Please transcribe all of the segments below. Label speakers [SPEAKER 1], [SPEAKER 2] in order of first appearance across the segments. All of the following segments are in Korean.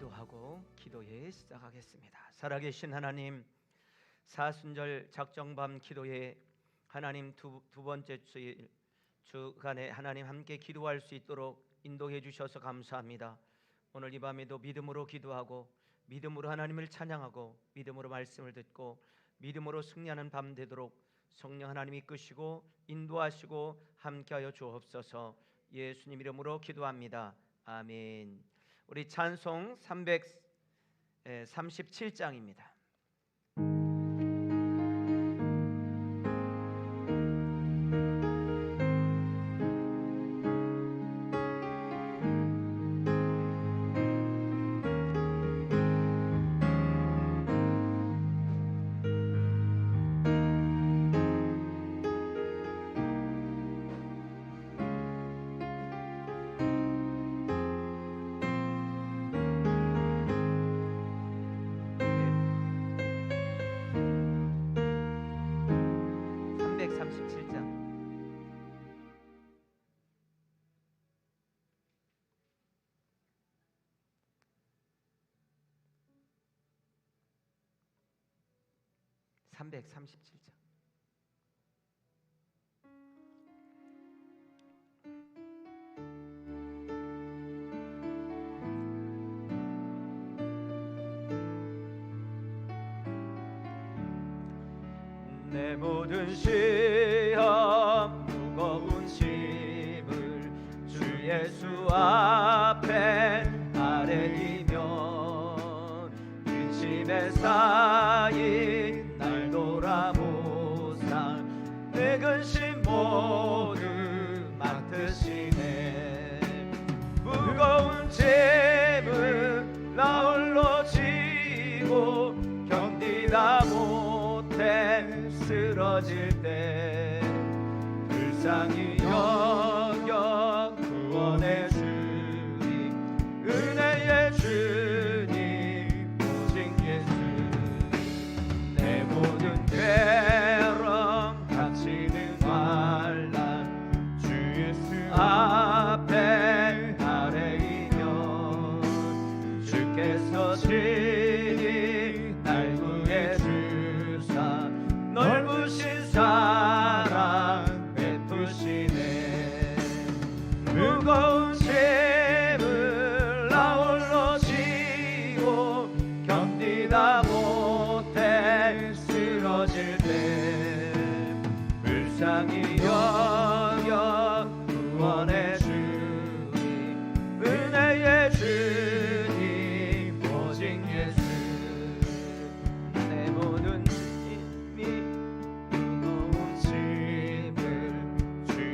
[SPEAKER 1] 기도하고 기도회 시작하겠습니다. 살아계신 하나님, 사순절 작정밤 기도회 하나님 두 번째 주간에 하나님 함께 기도할 수 있도록 인도해 주셔서 감사합니다. 오늘 이 밤에도 믿음으로 기도하고 믿음으로 하나님을 찬양하고 믿음으로 말씀을 듣고 믿음으로 승리하는 밤 되도록 성령 하나님 이끄시고 인도하시고 함께하여 주옵소서. 예수님 이름으로 기도합니다. 아멘. 우리 찬송 337장입니다. 내 모든 시험 무거운 짐을 주 예수 앞에 아뢰이면 근심에 쌓인 날 돌아보사 내 근심 모두 맡으시네. 무거운 짐을 나 홀로 지고 견디다 못해 쓰러질 때 불쌍히 여겨 구원의 주님, 은혜의 주님 오직 예수. 내 모든 괴로움 닥치는 환난 주 예수 앞에 아뢰이면 주께서 친히 날 구해 주사 넓으신 사랑 베푸시네. 무거운 짐을 나 홀로 지고 견디다 못해 쓰러질 때 불쌍히 여겨 구원의 주님, 은혜의 주님 오직 예수. 내 모든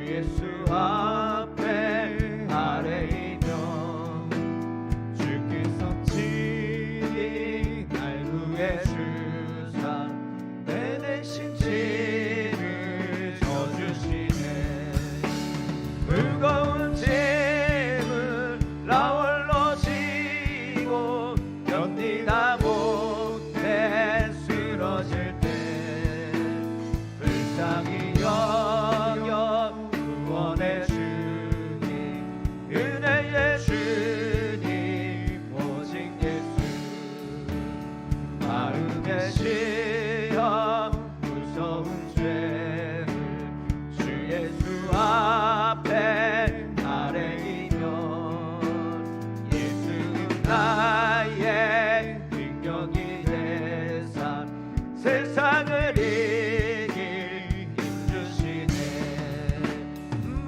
[SPEAKER 1] 예수 앞에 아뢰이면 주께서 친히 날 구해 주사 내 대신 짐을 져주시네. 무거운 짐을 나 홀로 지고 견디다 못해 쓰러질 때 불쌍히 여겨 구원의 주님, 은혜의 주님 오직 예수. 마음의 시험 무서운 죄를 주 예수 앞에 아뢰이면 예수는 나의 능력이 되사 세상을 이길 힘 주시네.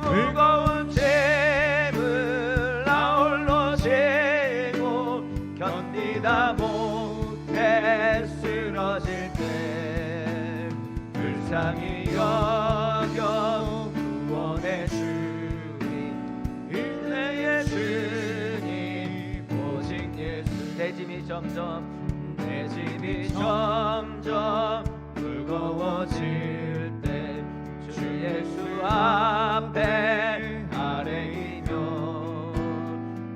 [SPEAKER 1] 무거운 짐을 나 홀로 지고 견디다 못해 쓰러질 때 불쌍히 여겨 구원의 주님, 은혜의 주님 오직 예수. 내 짐이 점점 무거워질 때 주 예수 앞에 아뢰이면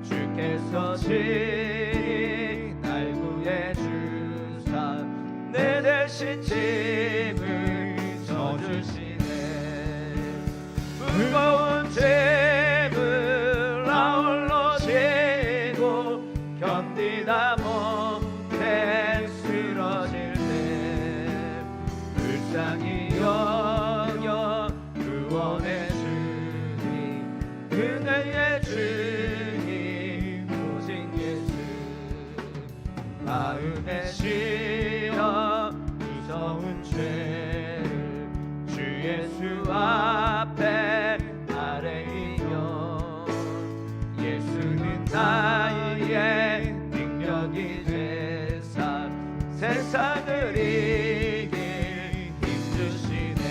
[SPEAKER 1] 주께서 친히 날 구해 주사 내 대신 짐을 져주시네. 무거운 짐을 나 홀로 지고 견디다 마음에 실어 무서운 죄를 주 예수 앞에 아뢰이며 예수는 나의 능력이되사 세상을 이길 힘주시네.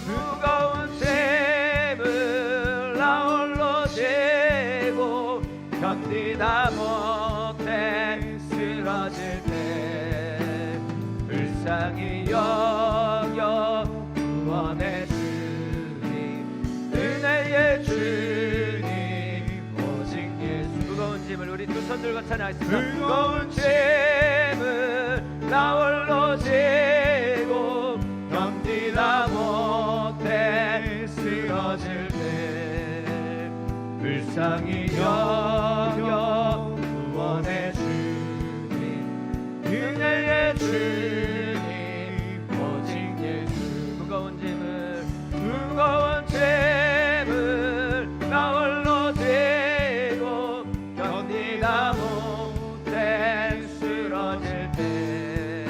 [SPEAKER 1] 무거운 짐을 나 홀로 지고 견디다 못해 쓰러질 때 불쌍히 여겨 구원의 주님 은혜의 주님 오직 예수. 무거운 짐을 우리 두 손 들고 찬양하겠습니다. 무거운 짐을 나 홀로 지고 견디다 못해 쓰러질 때 불쌍히 여겨 구원의 주님 은혜의 주님 오직 예수. 무거운 짐을 나 홀로 지고 견디다 못해 쓰러질 때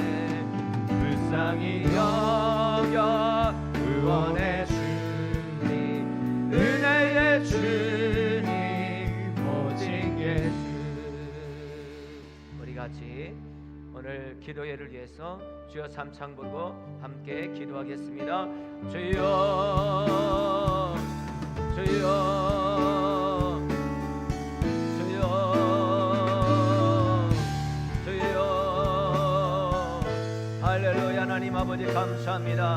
[SPEAKER 1] 불쌍히 여겨 구원의 주님 은혜의 주님 오직 예수. 우리 같이 오늘 기도회를 위해서 주여 삼창 부르고 함께 기도하겠습니다. 주여 주여 주여 주여. 할렐루야. 하나님 아버지 감사합니다.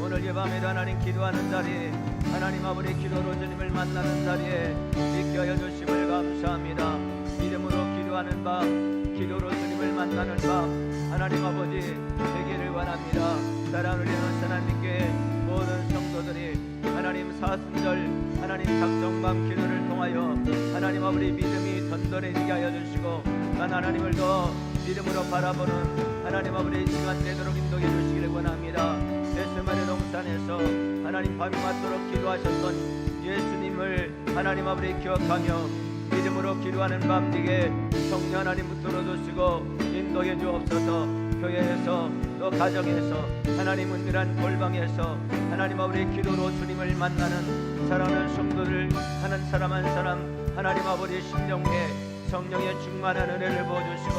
[SPEAKER 1] 오늘 이 밤에도 하나님 기도하는 자리 하나님 아버지 기도로 주님을 만나는 자리에 있게 하여 주심을 감사합니다. 믿음으로 기도하는 밤 기도로 주님을 만나는 밤 하나님 아버지 되기를 원합니다. 사랑을 여는 하나님께 모든 성도들이 하나님 사순절 하나님 작정밤 기도를 통하여 하나님 아버지 믿음이 던던해지게 하여 주시고 난 하나님을 더 믿음으로 바라보는 하나님 아버지 시간 되도록 인도해 주시기를 원합니다. 겟세마네 동산에서 하나님 밤이 맞도록 기도하셨던 예수님을 하나님 아버지 기억하며 믿음으로 기도하는 밤 되게 성령 하나님 붙들어 주시고 인도해 주옵소서. 교회에서 또 가정에서 하나님 은밀한 골방에서 하나님 아버지 기도로 주님을 만나는 사랑하는 성도들 한 사람 한 사람 하나님 아버지 심령에 성령의 충만한 은혜를 부어주시고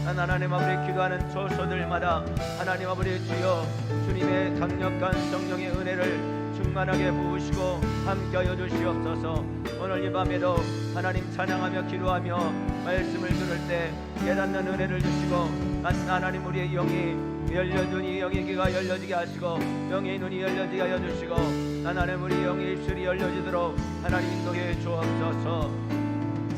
[SPEAKER 1] 하나님 아버지 기도하는 초소들마다 하나님 아버지 주여 주님의 강력한 성령의 은혜를 충만하게 부으시고 함께하여 주시옵소서. 오늘 이 밤에도 하나님 찬양하며 기도하며 말씀을 들을 때 깨닫는 은혜를 주시고 하나님 우리의 영이 열려준 이 영의 귀가 열려지게 하시고 영의 눈이 열려지게 하여 주시고 하나님 우리 영의 입술이 열려지도록 하나님 인도해 주옵소서.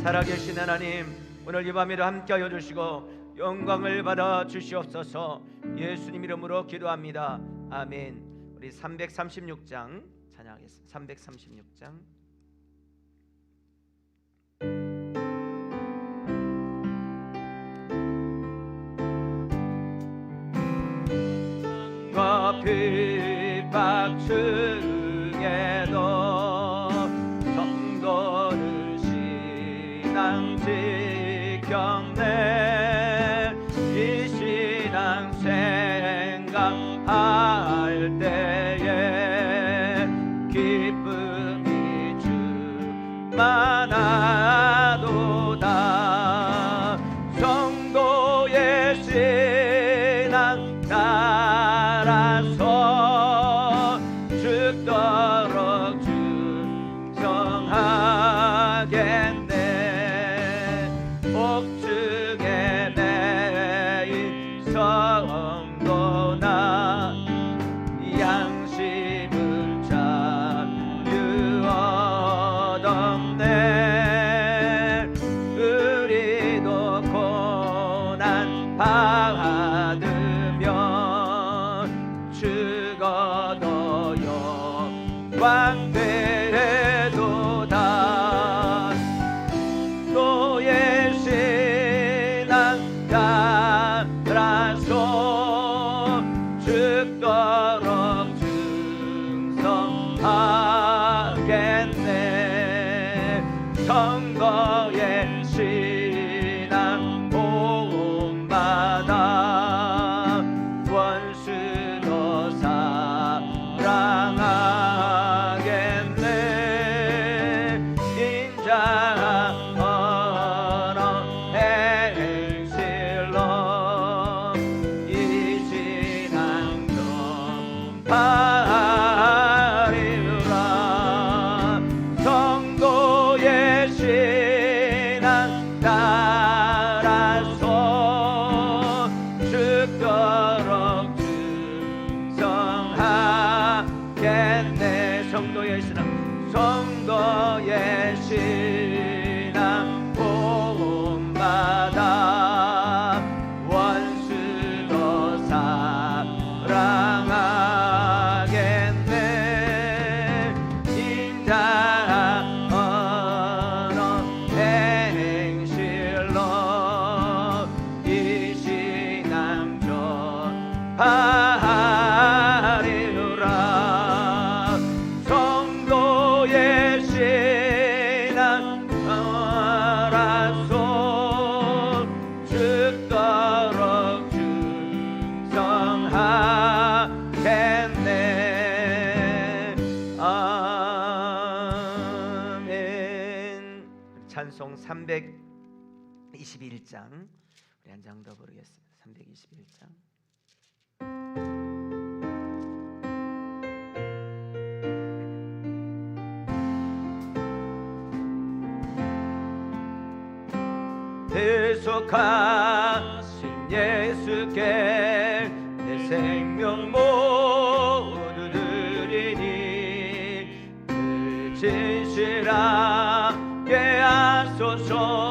[SPEAKER 1] 살아계신 하나님 오늘 이 밤에도 함께하여 주시고 영광을 받아 주시옵소서. 예수님 이름으로 기도합니다. 아멘. 우리 336장 찬양하겠습니다. 336장 핍박 중에도 성도를 신앙 지켰네. 이 신앙 생각할 때에 기쁨이 충만하도다. 성도의 신앙 따라서 죽던 321장 우리 한 장 더 부르겠습니다. 321장. 대속하신 예수께 내 생명 모두 드리니 그 진실하게 하소서.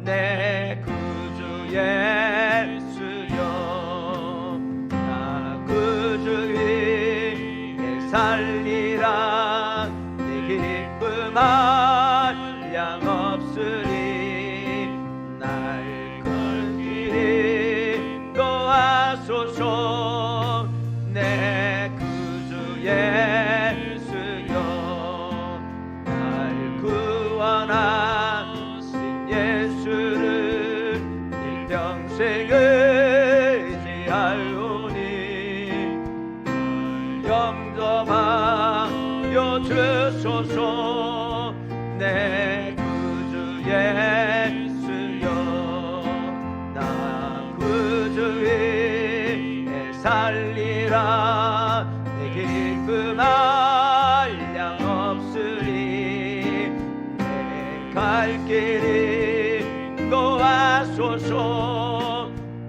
[SPEAKER 1] 내 구주 예수여, 나 구주 위에 살리라. 내 기쁨 한량 없으리. 내 구주 예수여, 날 구원하신 예수를 일평생 의지하오니 영접하여 주소서. 내 구주 예수여, 나 구주 살리라. 내 기쁨 한량 없으리. 내 갈 길이 놓아소서.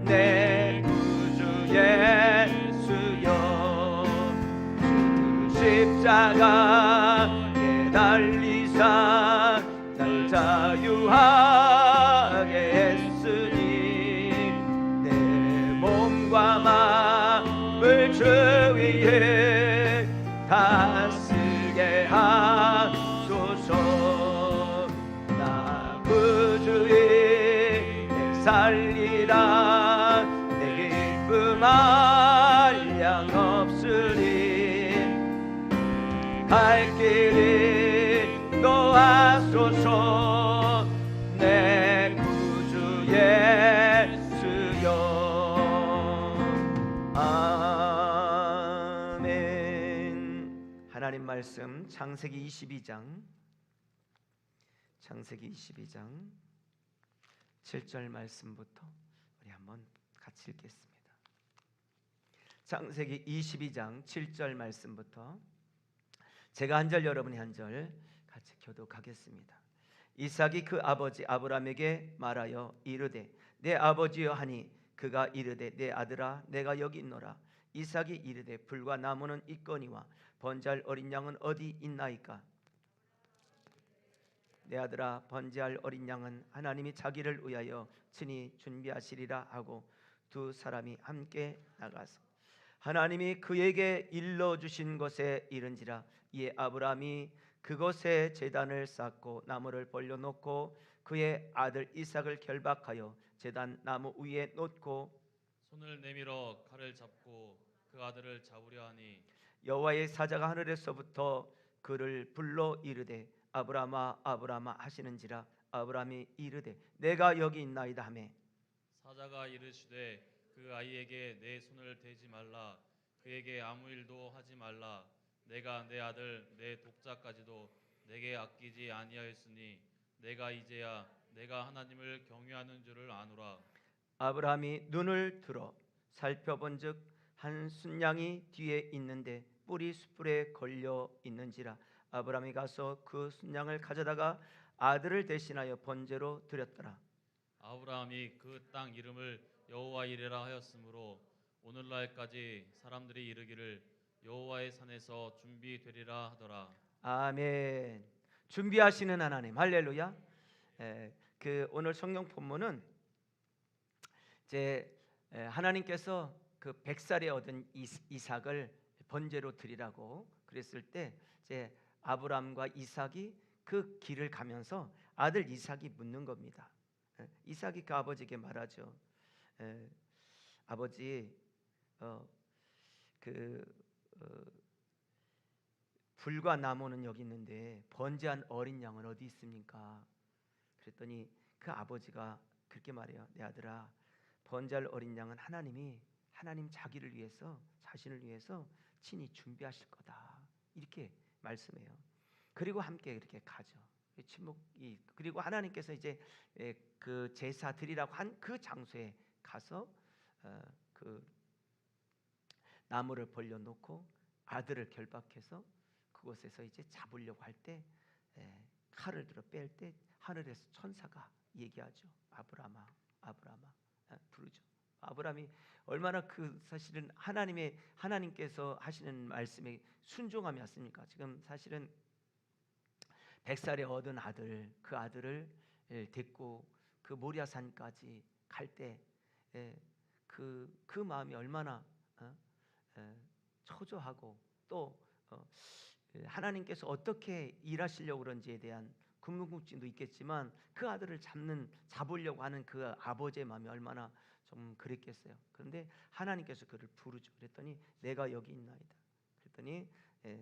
[SPEAKER 1] 내 구주 예수여, 주 십자가에 달리사 날 자유하게 했으니 내 몸과 마음을 주 위에 다스게 하소서. 나 구주 위에 살리라. 내 기쁨 한량 없으리. 갈 길이 놓아소서. 내 구주 예수여. 아멘. 하나님 말씀 창세기 22장 7절 말씀부터 우리 한번 같이 읽겠습니다. 창세기 22장 7절 말씀부터 제가 한 절 여러분이 한 절 같이 교독하겠습니다. 이삭이 그 아버지 아브라함에게 말하여 이르되 내 아버지여 하니 그가 이르되 내 아들아 내가 여기 있노라. 이삭이 이르되 불과 나무는 있거니와 번제할 어린 양은 어디 있나이까? 내 아들아 번제할 어린 양은 하나님이 자기를 위하여 친히 준비하시리라 하고 두 사람이 함께 나가서 하나님이 그에게 일러주신 곳에 이른지라. 이에 아브라함이 그곳에 제단을 쌓고 나무를 벌려놓고 그의 아들 이삭을 결박하여 제단 나무 위에 놓고
[SPEAKER 2] 손을 내밀어 칼을 잡고 그 아들을 잡으려 하니
[SPEAKER 1] 여호와의 사자가 하늘에서부터 그를 불러 이르되 아브라함아 아브라함아 하시는지라. 아브라함이 이르되 내가 여기 있나이다 하매
[SPEAKER 2] 사자가 이르시되 그 아이에게 내 손을 대지 말라. 그에게 아무 일도 하지 말라. 내가 내 아들 내 독자까지도 내게 아끼지 아니하였으니 내가 이제야 내가 하나님을 경외하는 줄을 아노라.
[SPEAKER 1] 아브라함이 눈을 들어 살펴본즉 한 순양이 뒤에 있는데 뿔이 숯불에 걸려 있는지라. 아브라함이 가서 그 순양을 가져다가 아들을 대신하여 번제로 드렸더라.
[SPEAKER 2] 아브라함이 그 땅 이름을 여호와 이레라 하였으므로 오늘날까지 사람들이 이르기를 여호와의 산에서 준비되리라 하더라.
[SPEAKER 1] 아멘. 준비하시는 하나님 할렐루야. 그 오늘 성경 본문은 이제 하나님께서 그 100살에 얻은 이삭을 번제로 드리라고 그랬을 때 이제 아브라함과 이삭이 그 길을 가면서 아들 이삭이 묻는 겁니다. 이삭이 그 아버지에게 말하죠. 아버지, 불과 나무는 여기 있는데 번제한 어린 양은 어디 있습니까? 그랬더니 그 아버지가 그렇게 말해요. 내 아들아, 번제할 어린 양은 하나님 자기를 위해서 자신을 위해서 친히 준비하실 거다. 이렇게 말씀해요. 그리고 함께 이렇게 가죠. 침묵이. 그리고 하나님께서 이제 그 제사 드리라고 한 그 장소에 가서 그 나무를 벌려놓고 아들을 결박해서 그곳에서 이제 잡으려고 할 때 칼을 들어 뺄 때 하늘에서 천사가 얘기하죠. 아브라함아, 아브라함아, 부르죠. 아브라함이 얼마나 그 사실은 하나님께서 하시는 말씀에 순종함이 왔습니까? 지금 사실은 100살에 얻은 아들, 그 아들을 데리고 그 모리아산까지 갈 때 그 마음이 얼마나 초조하고 또 하나님께서 어떻게 일하시려고 그런지에 대한 궁금증도 있겠지만 그 아들을 잡으려고 하는 그 아버지의 마음이 얼마나 좀 그랬겠어요. 그런데 하나님께서 그를 부르죠. 그랬더니 내가 여기 있나이다. 그랬더니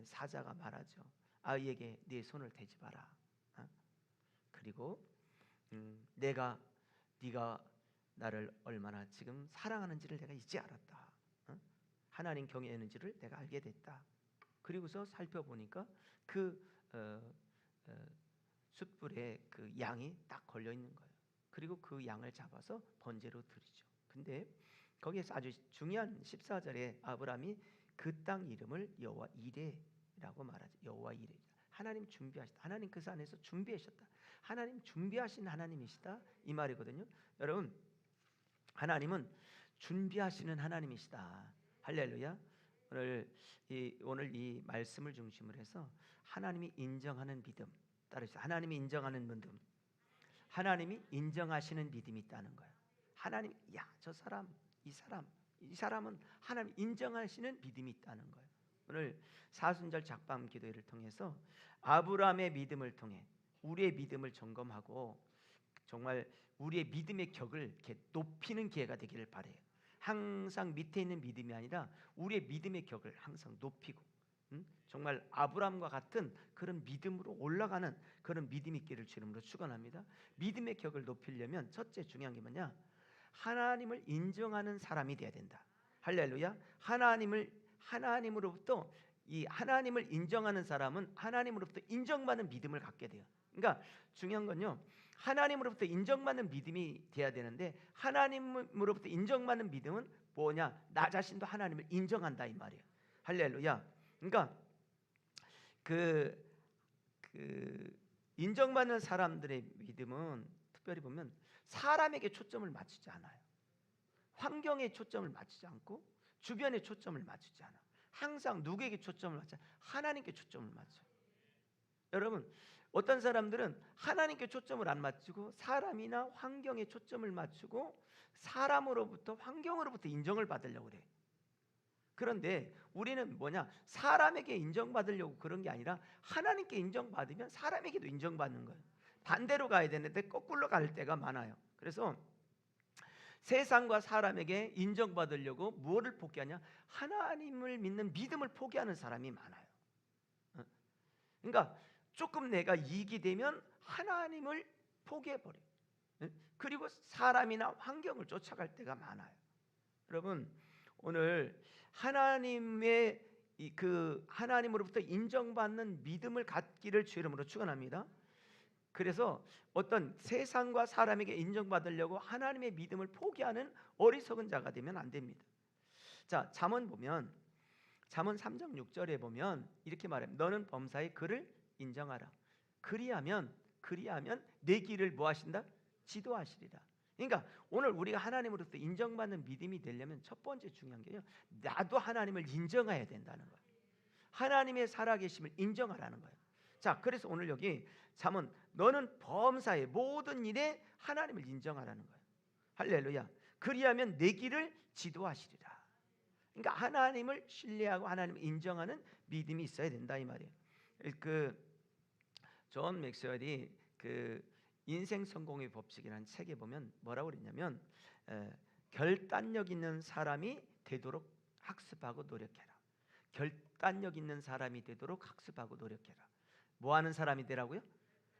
[SPEAKER 1] 사자가 말하죠. 아이에게 네 손을 대지 마라. 그리고 네가 나를 얼마나 지금 사랑하는지를 내가 이제 알았다. 하나님 경외하는지를 내가 알게 됐다. 그리고서 살펴보니까 그 숯불에 그 양이 딱 걸려 있는 거예요. 그리고 그 양을 잡아서 번제로 드리죠. 근데 거기에서 아주 중요한 14절에 아브라함이 그 땅 이름을 여호와 이레라고 말하죠. 여호와 이레. 하나님 준비하셨다. 하나님 그 산에서 준비하셨다. 하나님 준비하신 하나님이시다 이 말이거든요. 여러분, 하나님은 준비하시는 하나님이시다. 할렐루야. 오늘 이 말씀을 중심으로 해서 하나님이 인정하는 믿음, 따르서 하나님이 인정하는 믿음, 하나님이 인정하시는 믿음이 있다는 거예요. 하나님, 저 사람, 이 사람은 하나님 인정하시는 믿음이 있다는 거예요. 오늘 사순절 작밤 기도회를 통해서 아브라함의 믿음을 통해 우리의 믿음을 점검하고 정말 우리의 믿음의 격을 이렇게 높이는 기회가 되기를 바라요. 항상 밑에 있는 믿음이 아니라 우리의 믿음의 격을 항상 높이고 정말 아브라함과 같은 그런 믿음으로 올라가는 그런 믿음이 있기를 주님으로 축원합니다. 믿음의 격을 높이려면 첫째 중요한 게 뭐냐? 하나님을 인정하는 사람이 돼야 된다. 할렐루야. 하나님으로부터 이 하나님을 인정하는 사람은 하나님으로부터 인정받는 믿음을 갖게 돼요. 그러니까 중요한 건요, 하나님으로부터 인정받는 믿음이 돼야 되는데 하나님으로부터 인정받는 믿음은 뭐냐? 나 자신도 하나님을 인정한다 이 말이에요. 할렐루야. 그러니까 그 인정받는 사람들의 믿음은 특별히 보면 사람에게 초점을 맞추지 않아요. 환경에 초점을 맞추지 않고 주변에 초점을 맞추지 않아. 항상 누구에게 초점을 맞춰? 하나님께 초점을 맞춰. 여러분, 어떤 사람들은 하나님께 초점을 안 맞추고 사람이나 환경에 초점을 맞추고 사람으로부터 환경으로부터 인정을 받으려고 그래. 그런데 우리는 뭐냐? 사람에게 인정받으려고 그런 게 아니라 하나님께 인정받으면 사람에게도 인정받는 거예요. 반대로 가야 되는데 거꾸로 갈 때가 많아요. 그래서 세상과 사람에게 인정받으려고 무엇을 포기하냐? 하나님을 믿는 믿음을 포기하는 사람이 많아요. 그러니까 조금 내가 이익이 되면 하나님을 포기해버려요. 그리고 사람이나 환경을 쫓아갈 때가 많아요. 여러분, 오늘 하나님의 하나님으로부터 인정받는 믿음을 갖기를 주의 이름으로 축원합니다. 그래서 어떤 세상과 사람에게 인정받으려고 하나님의 믿음을 포기하는 어리석은 자가 되면 안 됩니다. 자, 잠언 보면 잠언 3장 6절에 보면 이렇게 말해요. 너는 범사의 그를 인정하라. 그리하면 내 길을 뭐 하신다? 지도하시리라. 그러니까 오늘 우리가 하나님으로부터 인정받는 믿음이 되려면 첫 번째 중요한 게요, 나도 하나님을 인정해야 된다는 거예요. 하나님의 살아계심을 인정하라는 거예요. 자, 그래서 오늘 여기 잠언, 너는 범사의 모든 일에 하나님을 인정하라는 거예요. 할렐루야. 그리하면 내 길을 지도하시리라. 그러니까 하나님을 신뢰하고 하나님을 인정하는 믿음이 있어야 된다 이 말이에요. 존 맥스웰이 인생 성공의 법칙이라는 책에 보면 뭐라고 그랬냐면 결단력 있는 사람이 되도록 학습하고 노력해라. 결단력 있는 사람이 되도록 학습하고 노력해라. 뭐 하는 사람이 되라고요?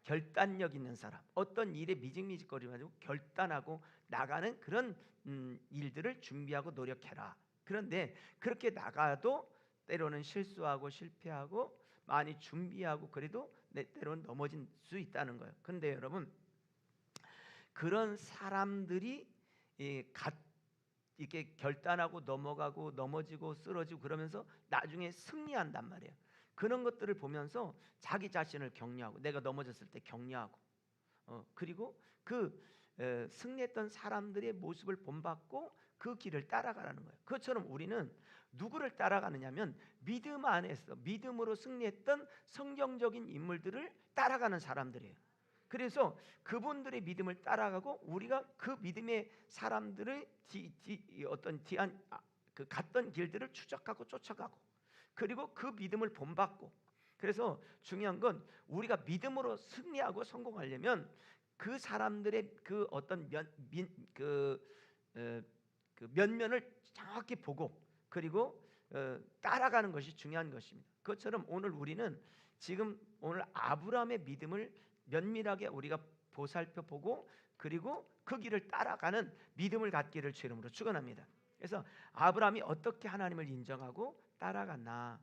[SPEAKER 1] 결단력 있는 사람. 어떤 일에 미직미직거리지 말고 결단하고 나가는 그런 일들을 준비하고 노력해라. 그런데 그렇게 나가도 때로는 실수하고 실패하고 많이 준비하고 그래도 때로는 넘어질 수 있다는 거예요. 근데 여러분, 그런 사람들이 이렇게 결단하고 넘어가고 넘어지고 쓰러지고 그러면서 나중에 승리한단 말이에요. 그런 것들을 보면서 자기 자신을 격려하고, 내가 넘어졌을 때 격려하고, 그리고 승리했던 사람들의 모습을 본받고 그 길을 따라가라는 거예요. 그것처럼 우리는 누구를 따라가느냐면 믿음 안에서 믿음으로 승리했던 성경적인 인물들을 따라가는 사람들이에요. 그래서 그분들의 믿음을 따라가고 우리가 그 믿음의 사람들의 갔던 길들을 추적하고 쫓아가고, 그리고 그 믿음을 본받고. 그래서 중요한 건 우리가 믿음으로 승리하고 성공하려면 그 사람들의 그 어떤 면면을 정확히 보고, 그리고 따라가는 것이 중요한 것입니다. 그것처럼 오늘 우리는 지금 오늘 아브라함의 믿음을 면밀하게 우리가 보살펴 보고, 그리고 그 길을 따라가는 믿음을 갖기를 주 이름으로 축원합니다. 그래서 아브라함이 어떻게 하나님을 인정하고 따라갔나?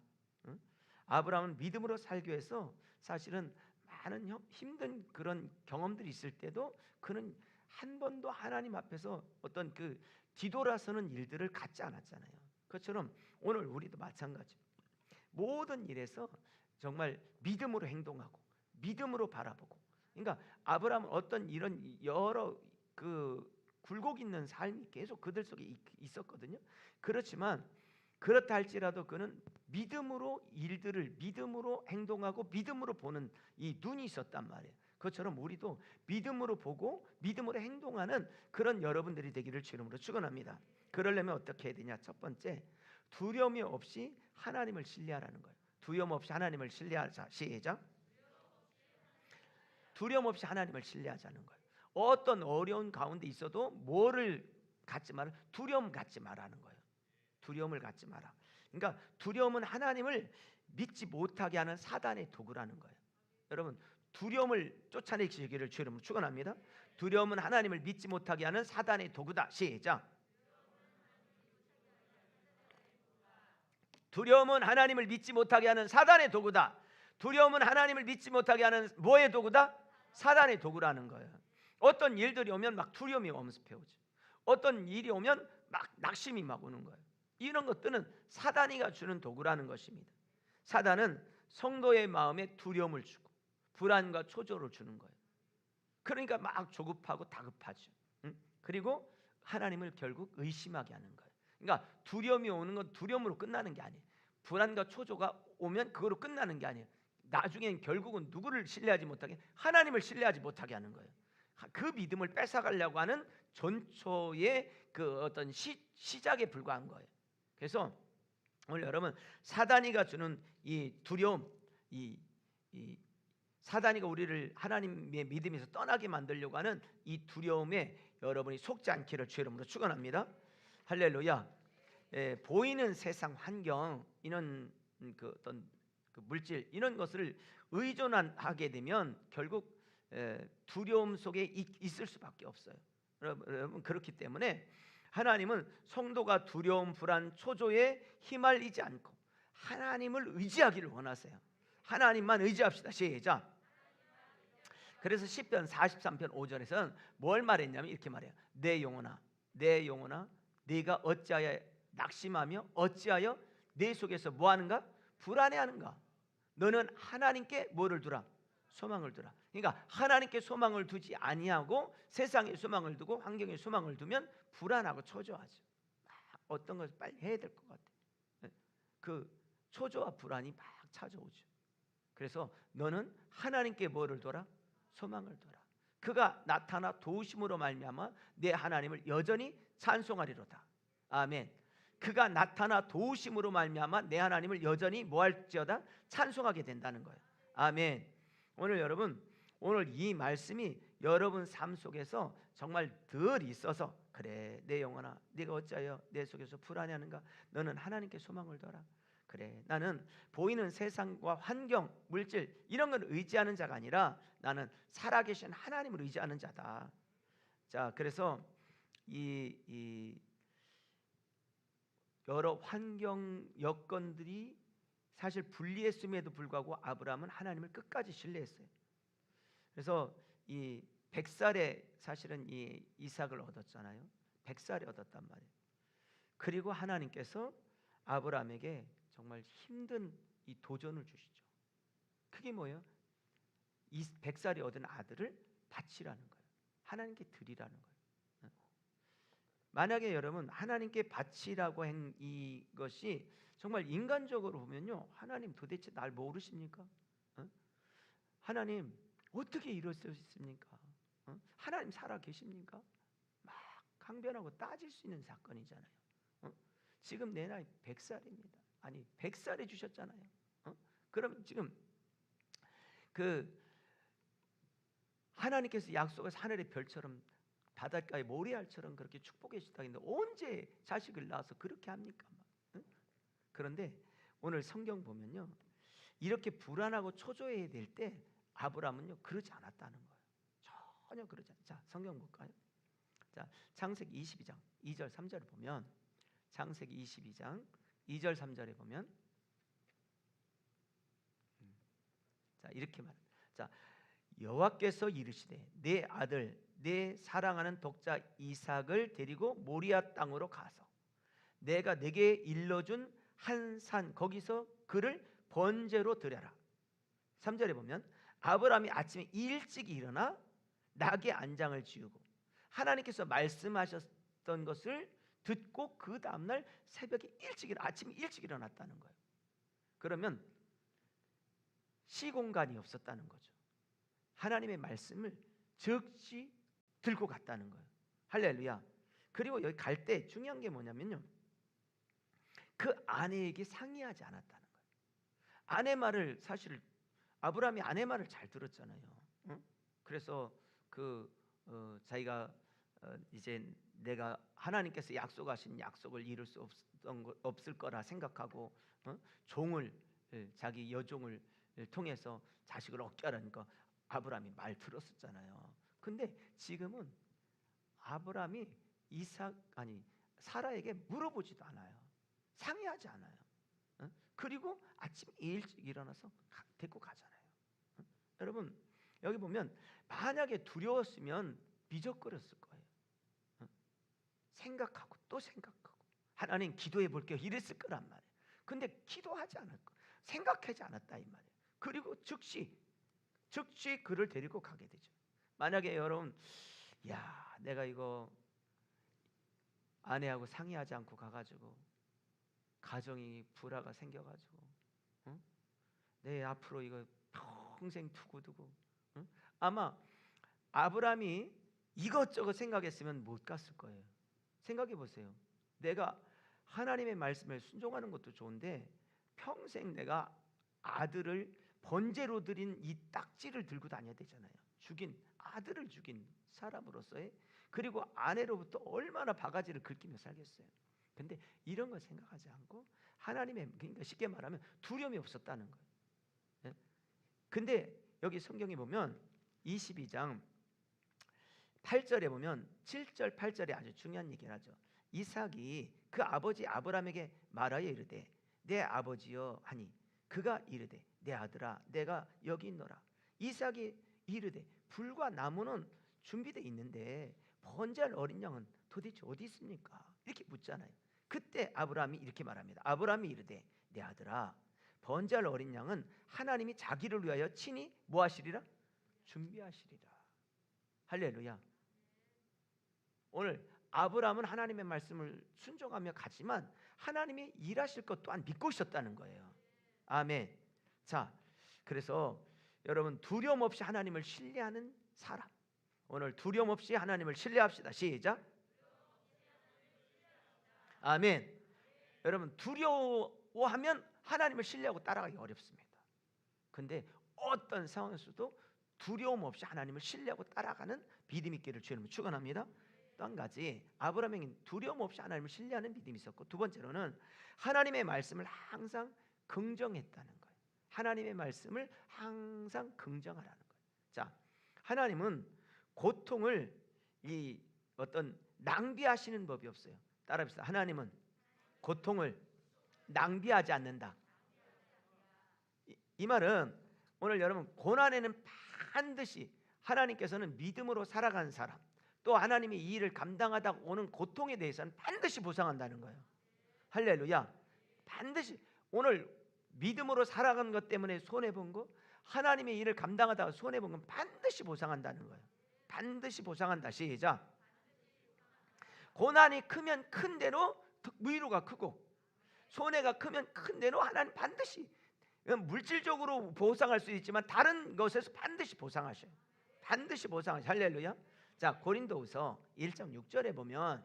[SPEAKER 1] 아브라함은 믿음으로 살기 위해서 사실은 많은 힘든 그런 경험들이 있을 때도 그는 한 번도 하나님 앞에서 어떤 뒤돌아서는 일들을 갖지 않았잖아요. 그것처럼 오늘 우리도 마찬가지. 모든 일에서 정말 믿음으로 행동하고 믿음으로 바라보고. 그러니까 아브라함은 어떤 이런 여러 굴곡 있는 삶이 계속 그들 속에 있었거든요. 그렇지만 그렇다 할지라도 그는 믿음으로 일들을 믿음으로 행동하고 믿음으로 보는 이 눈이 있었단 말이에요. 그것처럼 우리도 믿음으로 보고 믿음으로 행동하는 그런 여러분들이 되기를 주 이름으로 축원합니다. 그러려면 어떻게 해야 되냐? 첫 번째, 두려움이 없이 하나님을 신뢰하라는 거예요. 두려움 없이 하나님을 신뢰하자. 시작. 두려움 없이 하나님을 신뢰하자는 거예요. 어떤 어려운 가운데 있어도 뭐를 갖지 마라? 두려움 갖지 마라는 거예요. 두려움을 갖지 마라. 그러니까 두려움은 하나님을 믿지 못하게 하는 사단의 도구라는 거예요. 여러분, 두려움을 쫓아내기를 주 이름으로 축원합니다. 두려움은 하나님을 믿지 못하게 하는 사단의 도구다. 시작. 두려움은 하나님을 믿지 못하게 하는 사단의 도구다. 두려움은 하나님을 믿지 못하게 하는 뭐의 도구다? 사단의 도구라는 거예요. 어떤 일들이 오면 막 두려움이 엄습해오죠. 어떤 일이 오면 막 낙심이 막 오는 거예요. 이런 것들은 사단이가 주는 도구라는 것입니다. 사단은 성도의 마음에 두려움을 주고 불안과 초조를 주는 거예요. 그러니까 막 조급하고 다급하죠. 그리고 하나님을 결국 의심하게 하는 거예요. 그러니까 두려움이 오는 건 두려움으로 끝나는 게 아니에요. 불안과 초조가 오면 그거로 끝나는 게 아니에요. 나중엔 결국은 누구를 신뢰하지 못하게? 하나님을 신뢰하지 못하게 하는 거예요. 그 믿음을 뺏어가려고 하는 전초의 그 어떤 시작에 불과한 거예요. 그래서 오늘 여러분, 사단이가 주는 이 두려움, 이 사단이가 우리를 하나님의 믿음에서 떠나게 만들려고 하는 이 두려움에 여러분이 속지 않기를 주 이름으로 축원합니다. 할렐루야. 보이는 세상 환경, 이런 어떤 물질, 이런 것을 의존하게 되면 결국 두려움 속에 있을 수밖에 없어요. 여러분, 그렇기 때문에 하나님은 성도가 두려움, 불안, 초조에 휘말리지 않고 하나님을 의지하기를 원하세요. 하나님만 의지합시다. 시작. 그래서 시편 43편 5절에서는 뭘 말했냐면 이렇게 말해요. 내 영혼아, 내 영혼아, 네가 어찌하여 낙심하며 어찌하여 내 속에서 뭐하는가? 불안해하는가? 너는 하나님께 뭐를 두라? 소망을 두라. 그러니까 하나님께 소망을 두지 아니하고 세상에 소망을 두고 환경에 소망을 두면 불안하고 초조하죠. 어떤 것을 빨리 해야 될 것 같아. 그 초조와 불안이 막 찾아오죠. 그래서 너는 하나님께 뭐를 둬라? 소망을 둬라. 그가 나타나 도우심으로 말미암아 내 하나님을 여전히 찬송하리로다. 아멘. 그가 나타나 도우심으로 말미암아 내 하나님을 여전히 뭐할지어다? 찬송하게 된다는 거예요. 아멘. 오늘 여러분, 오늘 이 말씀이 여러분 삶 속에서 정말 늘 있어서, 그래 내 영혼아, 네가 어찌하여 내 속에서 불안해하는가? 너는 하나님께 소망을 둬라. 그래, 나는 보이는 세상과 환경, 물질 이런 걸 의지하는 자가 아니라 나는 살아계신 하나님을 의지하는 자다. 자, 그래서 이 여러 환경 여건들이 사실 불리했음에도 불구하고 아브라함은 하나님을 끝까지 신뢰했어요. 그래서 이 100살에 사실은 이 이삭을 얻었잖아요. 100살에 얻었단 말이에요. 그리고 하나님께서 아브라함에게 정말 힘든 이 도전을 주시죠. 그게 뭐예요? 이 100살이 얻은 아들을 바치라는 거예요. 하나님께 드리라는 거예요. 만약에 여러분 하나님께 바치라고 한 이것이 정말 인간적으로 보면요, 하나님 도대체 날 모르십니까? 하나님 어떻게 이럴 수 있습니까? 하나님 살아 계십니까? 막 강변하고 따질 수 있는 사건이잖아요. 지금 내 나이 100살입니다. 아니 100살에 주셨잖아요. 그럼 지금 그 하나님께서 약속해서 하늘의 별처럼 바닷가의 모래알처럼 그렇게 축복해 주셨다 했는데 언제 자식을 낳아서 그렇게 합니까? 그런데 오늘 성경 보면요, 이렇게 불안하고 초조해야 될 때 아브라함은요 그러지 않았다는 거예요. 전혀 그러지 않아요. 자, 성경 볼까요? 자, 창세기 22장 2절 3절을 보면, 창세기 22장 2절 3절에 보면 자, 이렇게 말합니다. 자, 여호와께서 이르시되 내 아들 내 사랑하는 독자 이삭을 데리고 모리아 땅으로 가서 내가 내게 일러준 한 산 거기서 그를 번제로 드려라. 3절에 보면 아브라함이 아침에 일찍 일어나 낙의 안장을 지우고 하나님께서 말씀하셨던 것을 듣고 그 다음날 새벽에 아침에 일찍 일어났다는 거예요. 그러면 시공간이 없었다는 거죠. 하나님의 말씀을 즉시 들고 갔다는 거예요. 할렐루야. 그리고 여기 갈 때 중요한 게 뭐냐면요, 그 아내에게 상의하지 않았다는 거예요. 아내 말을, 사실 아브라함이 아내 말을 잘 들었잖아요. 그래서 자기가 이제 내가 하나님께서 약속하신 약속을 이룰 수 없을 거라 생각하고 종을, 자기 여종을 통해서 자식을 얻게 하라니까 아브라함이 말 들었었잖아요. 근데 지금은 아브라함이 사라에게 물어보지도 않아요. 상의하지 않아요. 그리고 아침 일찍 일어나서 데리고 가잖아요. 여러분 여기 보면 만약에 두려웠으면 미적거렸을 거예요. 생각하고 또 생각하고 하나님 기도해 볼게요 이랬을 거란 말이에요. 근데 기도하지 않았고 생각하지 않았다 이 말이에요. 그리고 즉시 그를 데리고 가게 되죠. 만약에 여러분, 야, 내가 이거 아내하고 상의하지 않고 가가지고 가정이 불화가 생겨가지고 내 앞으로 이거 평생 두고두고 아마 아브라함이 이것저것 생각했으면 못 갔을 거예요. 생각해 보세요. 내가 하나님의 말씀에 순종하는 것도 좋은데 평생 내가 아들을 번제로 드린 이 딱지를 들고 다녀야 되잖아요. 아들을 죽인 사람으로서의, 그리고 아내로부터 얼마나 바가지를 긁히며 살겠어요. 근데 이런 거 생각하지 않고 하나님의, 그러니까 쉽게 말하면 두려움이 없었다는 거예요. 근데 여기 성경에 보면 22장 8절에 보면 7절 8절에 아주 중요한 얘기를 하죠. 이삭이 그 아버지 아브라함에게 말하여 이르되 내 아버지여 하니 그가 이르되 내 아들아 내가 여기 있노라. 이삭이 이르되 불과 나무는 준비되어 있는데 번제할 어린 양은 도대체 어디 있습니까? 이렇게 묻잖아요. 그때 아브라함이 이렇게 말합니다. 아브라함이 이르되 내 아들아 번제할 어린 양은 하나님이 자기를 위하여 친히 뭐 하시리라? 준비하시리라. 할렐루야. 오늘 아브라함은 하나님의 말씀을 순종하며 가지만 하나님이 일하실 것 또한 믿고 있었다는 거예요. 아멘. 자, 그래서 여러분 두려움 없이 하나님을 신뢰하는 사람, 오늘 두려움 없이 하나님을 신뢰합시다. 시작. 아멘. 여러분 두려워하면 하나님을 신뢰하고 따라가기 어렵습니다. 근데 어떤 상황에서도 두려움 없이 하나님을 신뢰하고 따라가는 믿음 있기를 주님은 축원합니다. 또 한 가지, 아브라함에게는 두려움 없이 하나님을 신뢰하는 믿음이 있었고, 두 번째로는 하나님의 말씀을 항상 긍정했다는 거예요. 하나님의 말씀을 항상 긍정하라는 거예요. 자, 하나님은 고통을 어떤 낭비하시는 법이 없어요. 따라합시다. 하나님은 고통을 낭비하지 않는다. 이 말은 오늘 여러분 고난에는 반드시 하나님께서는 믿음으로 살아간 사람, 또 하나님이 이 일을 감당하다 오는 고통에 대해서는 반드시 보상한다는 거예요. 할렐루야. 반드시 오늘 믿음으로 살아간 것 때문에 손해본 거, 하나님의 일을 감당하다가 손해본 건 반드시 보상한다는 거예요. 반드시 보상한다. 시작. 고난이 크면 큰 대로 위로가 크고, 손해가 크면 큰 대로 하나님 반드시, 물질적으로 보상할 수 있지만 다른 것에서 반드시 보상하셔요. 반드시 보상하셔요. 할렐루야. 자, 고린도후서 1장 6절에 보면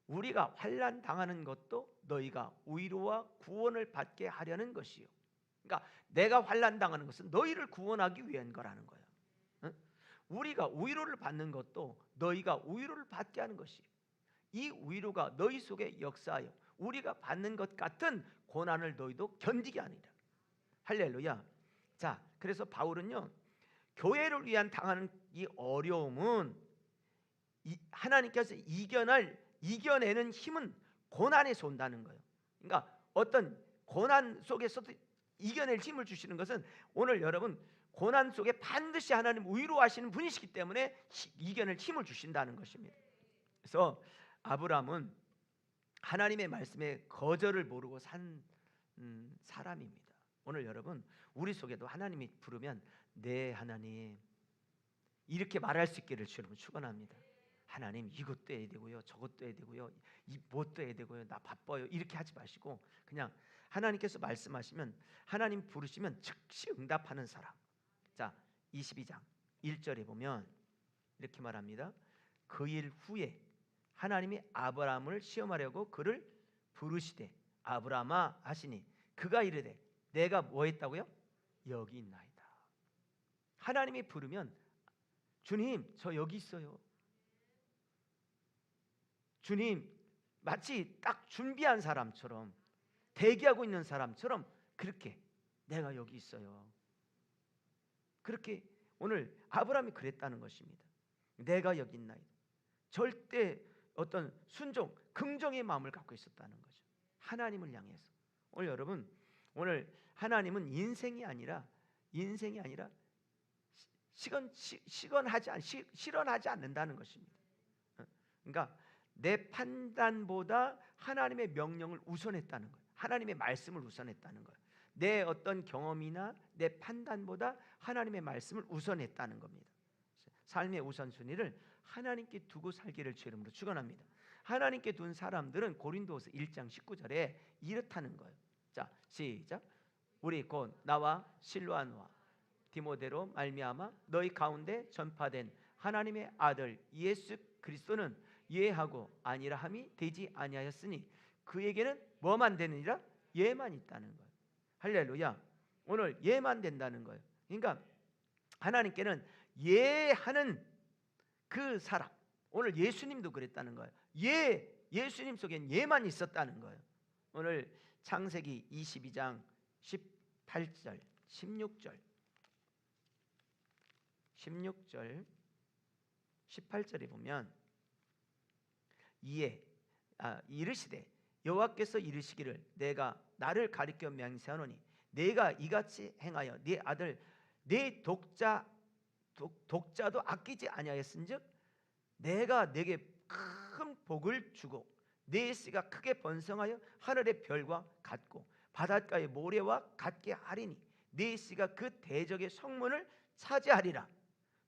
[SPEAKER 1] 우리가 환난 당하는 것도 너희가 위로와 구원을 받게 하려는 것이요. 그러니까 내가 환난 당하는 것은 너희를 구원하기 위한 거라는 거예요. 응? 우리가 위로를 받는 것도 너희가 위로를 받게 하는 것이요. 이 위로가 너희 속에 역사하여 우리가 받는 것 같은 고난을 너희도 견디게 하니라. 할렐루야. 자, 그래서 바울은요, 교회를 위한 당하는 이 어려움은 하나님께서 이겨내는 힘은 고난에서 온다는 거예요. 그러니까 어떤 고난 속에서도 이겨낼 힘을 주시는 것은 오늘 여러분 고난 속에 반드시 하나님 위로하시는 분이시기 때문에 이겨낼 힘을 주신다는 것입니다. 그래서 아브라함은 하나님의 말씀에 거절을 모르고 산 사람입니다. 오늘 여러분 우리 속에도 하나님이 부르면 네 하나님 이렇게 말할 수 있기를 주님은 축원합니다. 하나님 이것도 해야 되고요, 저것도 해야 되고요, 이것도 해야 되고요, 나 바빠요, 이렇게 하지 마시고 그냥 하나님께서 말씀하시면, 하나님 부르시면 즉시 응답하는 사람. 자, 22장 1절에 보면 이렇게 말합니다. 그 일 후에 하나님이 아브라함을 시험하려고 그를 부르시되 아브라함아 하시니 그가 이르되 내가 뭐 했다고요? 여기 있나이다. 하나님이 부르면 주님 저 여기 있어요. 주님, 마치 딱 준비한 사람처럼, 대기하고 있는 사람처럼 그렇게 내가 여기 있어요. 그렇게 오늘 아브라함이 그랬다는 것입니다. 내가 여기 있나이다. 절대 어떤 순종, 긍정의 마음을 갖고 있었다는 거죠. 하나님을 향해서. 오늘 여러분, 오늘 하나님은 인생이 아니라 실현하지 않는다는 것입니다. 그러니까 내 판단보다 하나님의 명령을 우선했다는 거예요. 하나님의 말씀을 우선했다는 거예요. 내 어떤 경험이나 내 판단보다 하나님의 말씀을 우선했다는 겁니다. 삶의 우선순위를 하나님께 두고 살기를 주 이름으로 축원합니다. 하나님께 둔 사람들은 고린도후서 1장 19절에 이렇다는 거예요. 자, 시작. 우리 곧 나와 실로아노와 디모데로 말미암아 너희 가운데 전파된 하나님의 아들 예수 그리스도는 예하고 아니라 함이 되지 아니하였으니 그에게는 뭐만 되느니라? 예만 있다는 거예요. 할렐루야. 오늘 예만 된다는 거예요. 그러니까 하나님께는 예하는 그 사람, 오늘 예수님도 그랬다는 거예요. 예수님 속엔 예만 있었다는 거예요. 오늘 창세기 22장 18절 16절 18절에 보면 이르시되 여호와께서 이르시기를 내가 나를 가리켜 맹세하노니 내가 이같이 행하여 네 아들 네 독자도 아끼지 아니하였은즉 내가 네게 큰 복을 주고 네 씨가 크게 번성하여 하늘의 별과 같고 바닷가의 모래와 같게 하리니 네 씨가 그 대적의 성문을 차지하리라.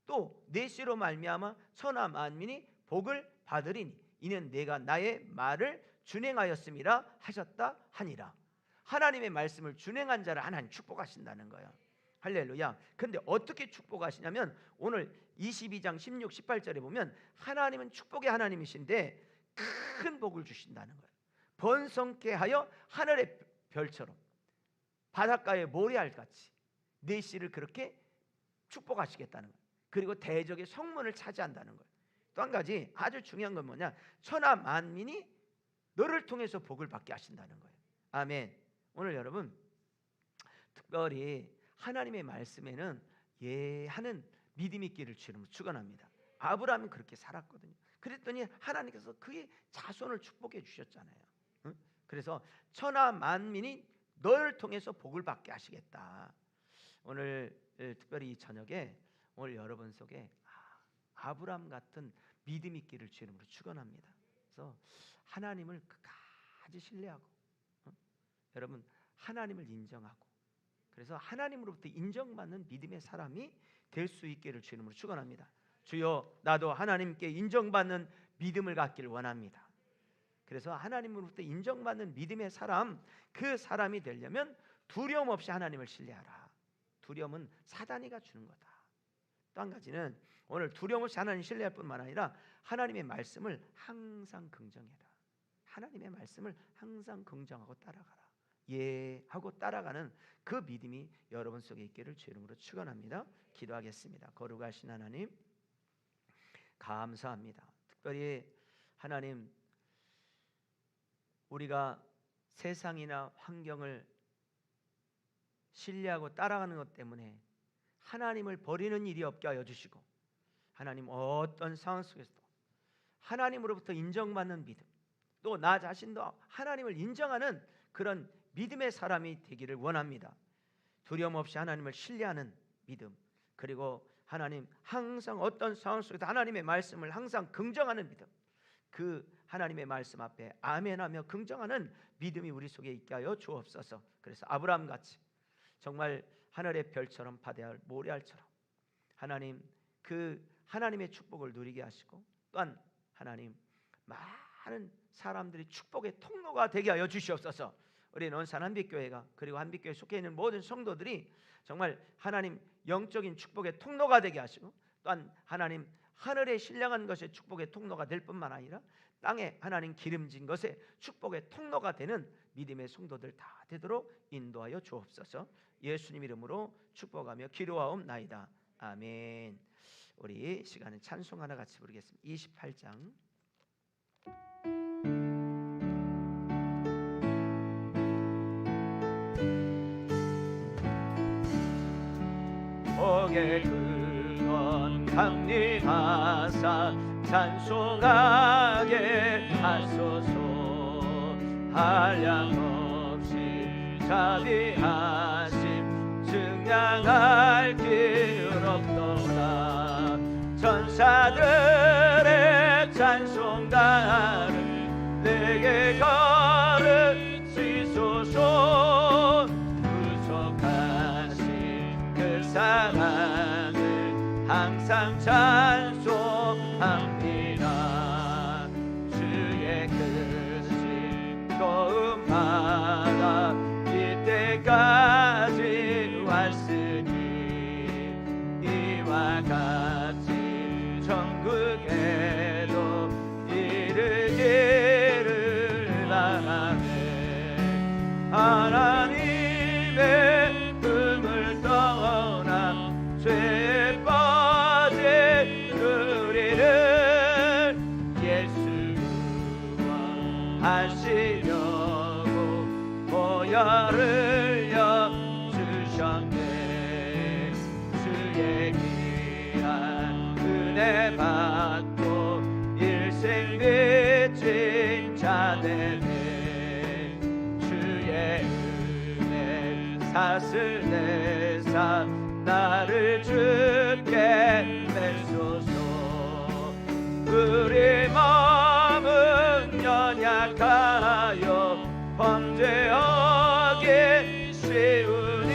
[SPEAKER 1] 또 네 씨로 말미암아 천하 만민이 복을 받으리니 이는 내가 나의 말을 준행하였음이라 하셨다 하니라. 하나님의 말씀을 준행한 자를 하나님 축복하신다는 거예요. 할렐루야. 근데 어떻게 축복하시냐면 오늘 22장 16, 18절에 보면 하나님은 축복의 하나님이신데 큰 복을 주신다는 거예요. 번성케 하여 하늘의 별처럼 바닷가의 모래알같이 네 씨를 그렇게 축복하시겠다는 거예요. 그리고 대적의 성문을 차지한다는 거예요. 또 한 가지 아주 중요한 건 뭐냐? 천하 만민이 너를 통해서 복을 받게 하신다는 거예요. 아멘. 오늘 여러분 특별히 하나님의 말씀에는 예하는 믿음이 있기를 주님으로 축원합니다. 아브라함이 그렇게 살았거든요. 그랬더니 하나님께서 그의 자손을 축복해 주셨잖아요. 응? 그래서 천하 만민이 너를 통해서 복을 받게 하시겠다. 오늘 특별히 이 저녁에 오늘 여러분 속에 아브라함 같은 믿음 있기를 주 이름으로 축원합니다. 그래서 하나님을 끝까지 신뢰하고 여러분 하나님을 인정하고 그래서 하나님으로부터 인정받는 믿음의 사람이 될 수 있기를 주 이름으로 축원합니다. 주여 나도 하나님께 인정받는 믿음을 갖기를 원합니다. 그래서 하나님으로부터 인정받는 믿음의 사람, 그 사람이 되려면 두려움 없이 하나님을 신뢰하라. 두려움은 사단이가 주는 거다. 또 한 가지는 오늘 두려움 없이 하나님 신뢰할 뿐만 아니라 하나님의 말씀을 항상 긍정해라. 하나님의 말씀을 항상 긍정하고 따라가라. 예 하고 따라가는 그 믿음이 여러분 속에 있기를 주 이름으로 축원합니다. 기도하겠습니다. 거룩하신 하나님 감사합니다. 특별히 하나님 우리가 세상이나 환경을 신뢰하고 따라가는 것 때문에 하나님을 버리는 일이 없게 하여 주시고 하나님 어떤 상황 속에서도 하나님으로부터 인정받는 믿음 또 나 자신도 하나님을 인정하는 그런 믿음의 사람이 되기를 원합니다. 두려움 없이 하나님을 신뢰하는 믿음 그리고 하나님 항상 어떤 상황 속에서 하나님의 말씀을 항상 긍정하는 믿음 그 하나님의 말씀 앞에 아멘하며 긍정하는 믿음이 우리 속에 있게 하여 주옵소서. 그래서 아브라함같이 정말 하늘의 별처럼 바다의 모래알처럼 하나님 그 하나님의 축복을 누리게 하시고 또한 하나님 많은 사람들이 축복의 통로가 되게 하여 주시옵소서. 우리 논산 한빛교회가 그리고 한빛교회에 속해 있는 모든 성도들이 정말 하나님 영적인 축복의 통로가 되게 하시고 또한 하나님 하늘에 신령한 것의 축복의 통로가 될 뿐만 아니라 땅에 하나님 기름진 것의 축복의 통로가 되는 믿음의 성도들 다 되도록 인도하여 주옵소서. 예수님 이름으로 축복하며 기도하옵나이다. 아멘. 우리 시간은 찬송 하나 같이 부르겠습니다. 28장 복의 근원 강림하사 찬송하게 하소서. 한량없이 자비하심 증량할 길 없도다. 천사들의 찬송가를 내게 걸으시소서. 구속하신 그 사랑을 항상 찬송합니다. 주의 크신 도움마다 이때까지 왔으니 이와 같이 천국에도 이르기를 바라네. 하나님의 품을 떠나 죄에 빠진 우리를 예수와 하시려고 보혈을 여주셨네. 주의 귀한 은혜 받고 일생 빚진 자 되네. 주의 은혜 사슬 내사 나를 주께 맺소서. 우리 마음은 연약하여 범죄하기 쉬우니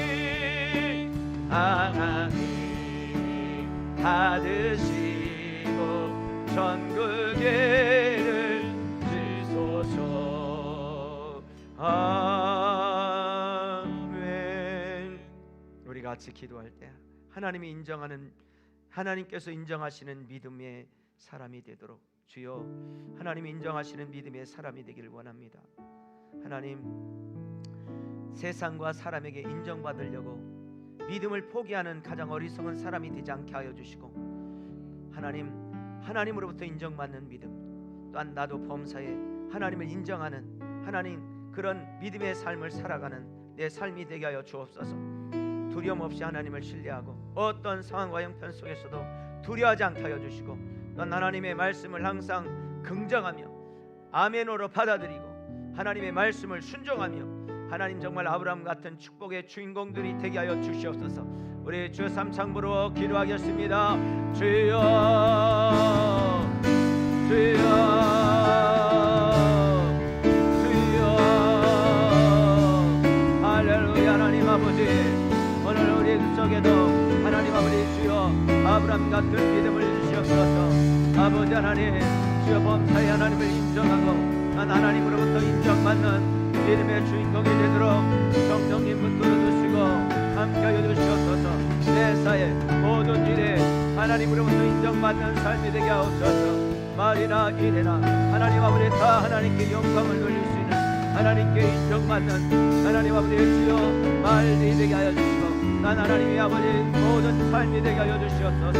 [SPEAKER 1] 하나님이 받으시고 천국을 주소서. 아멘. 우리 같이 기도할 때 하나님이 인정하는 하나님께서 인정하시는 믿음의 사람이 되도록 주여 하나님이 인정하시는 믿음의 사람이 되기를 원합니다. 하나님 세상과 사람에게 인정받으려고 믿음을 포기하는 가장 어리석은 사람이 되지 않게 하여 주시고 하나님으로부터 인정받는 믿음 또한 나도 범사에 하나님을 인정하는 하나님 그런 믿음의 삶을 살아가는 내 삶이 되게 하여 주옵소서. 두려움 없이 하나님을 신뢰하고 어떤 상황과 형편 속에서도 두려워하지 않게 하여 주시고 또한 하나님의 말씀을 항상 긍정하며 아멘으로 받아들이고 하나님의 말씀을 순종하며 하나님 정말 아브라함 같은 축복의 주인공들이 되게 하여 주시옵소서. 우리 주 삼창부로 기도하겠습니다. 주여 주여 주여 할렐루야. 하나님 아버지, 오늘 우리 속에도 하나님 아버지 주여 아브라함 같은 믿음을 주시옵소서. 아버지 하나님 주여 범사에 하나님을 인정하고 난 하나님으로부터 인정받는 믿음의 주인공이 되도록 성령님 붙들어 주시고 함께하여 주시옵소서. 내 사에 모든 일에 하나님으로부터 인정받는 삶이 되게 하옵소서. 말이나 일이나 하나님 아버지 다 하나님께 영광을 돌릴 수 있는 하나님께 인정받는 하나님 아버지 주여 말이 되게 하여 주시고 난 하나님의 아버지 모든 삶이 되게 하여 주시옵소서.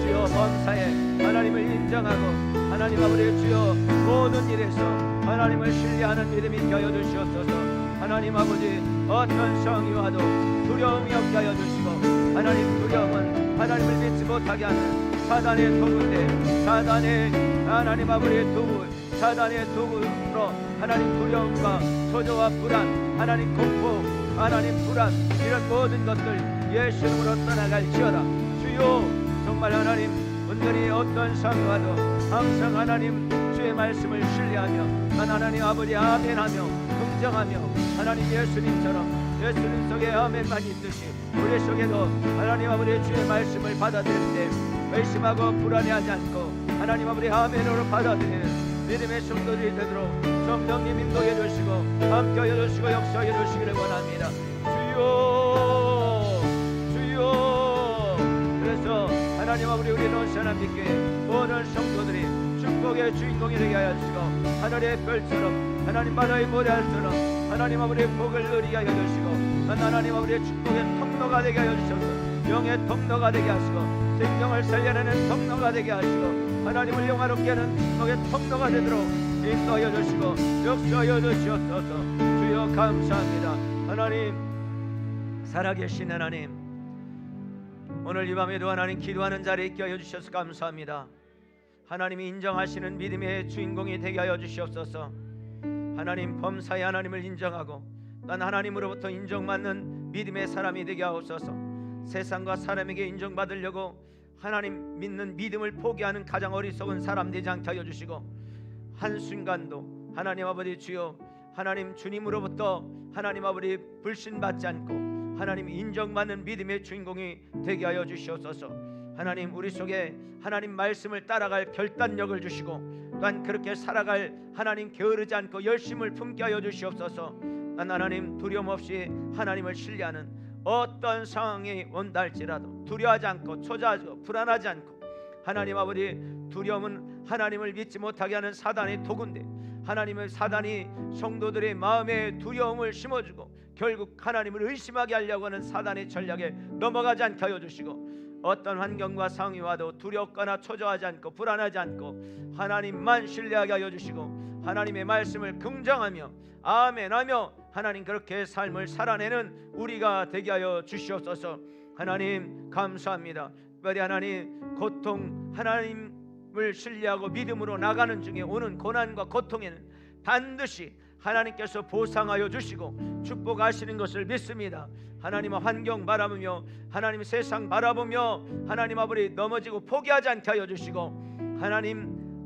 [SPEAKER 1] 주여 범사에 하나님을 인정하고 하나님 아버지 주여 모든 일에서 하나님을 신뢰하는 믿음이 있게 하여 주시옵소서. 하나님 아버지 어떤 상황이 와도 두려움이 없게 하여 주시고 하나님 두려움은 하나님을 믿지 못하게 하는 사단의 도구인데 사단의 하나님 아버지 도구 사단의 도구로 하나님 두려움과 초조와 불안 하나님 공포 하나님 불안 이런 모든 것들 예수 이름으로 떠나갈지어다. 주여 정말 하나님 은근히 어떤 상황이 와도 항상 하나님 주의 말씀을 신뢰하며 난 하나님 아버지 아멘하며 긍정하며 하나님 예수님처럼 예수님 속에 아멘만 있듯이 우리 속에도 하나님 아버지 주의 말씀을 받아들일 때 의심하고 불안해하지 않고 하나님 아버지 아멘으로 받아들이는 믿음의 성도들이 되도록 성령님 인도해 주시고 함께해 주시고 역사해 주시기를 원합니다. 주여 주여. 그래서 하나님 아버지 우리 논산한 믿게 모든 성도들이 축복의 주인공이 되게 하여 주시고 하늘의 별처럼 하나님 바다의 모래알처럼 하나님 아버지의 복을 누리게 하여 주시고 하나님 아버지의 축복의 통로가 되게 하여 주셔서 영의 통로가 되게 하시고 생명을 살려내는 통로가 되게 하시고 하나님을 영화롭게 하는 축복의 통로가 되도록 인도하여 주시고 역사하여 주시옵소서. 주여 감사합니다. 하나님 살아계신 하나님 오늘 이 밤에도 하나님 기도하는 자리에 있게 하여 주셔서 감사합니다. 하나님이 인정하시는 믿음의 주인공이 되게 하여 주시옵소서. 하나님 범사에 하나님을 인정하고 난 하나님으로부터 인정받는 믿음의 사람이 되게 하옵소서. 세상과 사람에게 인정받으려고 하나님 믿는 믿음을 포기하는 가장 어리석은 사람 되지 않게 하여 주시고 한순간도 하나님 아버지 주여 하나님 주님으로부터 하나님 아버지 불신받지 않고 하나님 인정받는 믿음의 주인공이 되게 하여 주시옵소서. 하나님 우리 속에 하나님 말씀을 따라갈 결단력을 주시고 또한 그렇게 살아갈 하나님 게으르지 않고 열심을 품게 하여 주시옵소서. 난 하나님 두려움 없이 하나님을 신뢰하는 어떤 상황이 온다 할지라도 두려워하지 않고 초조하고 불안하지 않고 하나님 아버지 두려움은 하나님을 믿지 못하게 하는 사단의 도구인데 하나님의 사단이 성도들의 마음에 두려움을 심어주고 결국 하나님을 의심하게 하려고 하는 사단의 전략에 넘어가지 않게 하여 주시고 어떤 환경과 상황이 와도 두렵거나 초조하지 않고 불안하지 않고 하나님만 신뢰하게 하여 주시고 하나님의 말씀을 긍정하며 아멘하며 하나님 그렇게 삶을 살아내는 우리가 되게 하여 주시옵소서. 하나님 감사합니다. 특별히 하나님 고통 하나님을 신뢰하고 믿음으로 나가는 중에 오는 고난과 고통에는 반드시 하나님께서 보상하여 주시고 축복하시는 것을 믿습니다. 하나님의 환경 바라보며 하나님 세상 바라보며 하나님 아버지 넘어지고 포기하지 않게 하여 주시고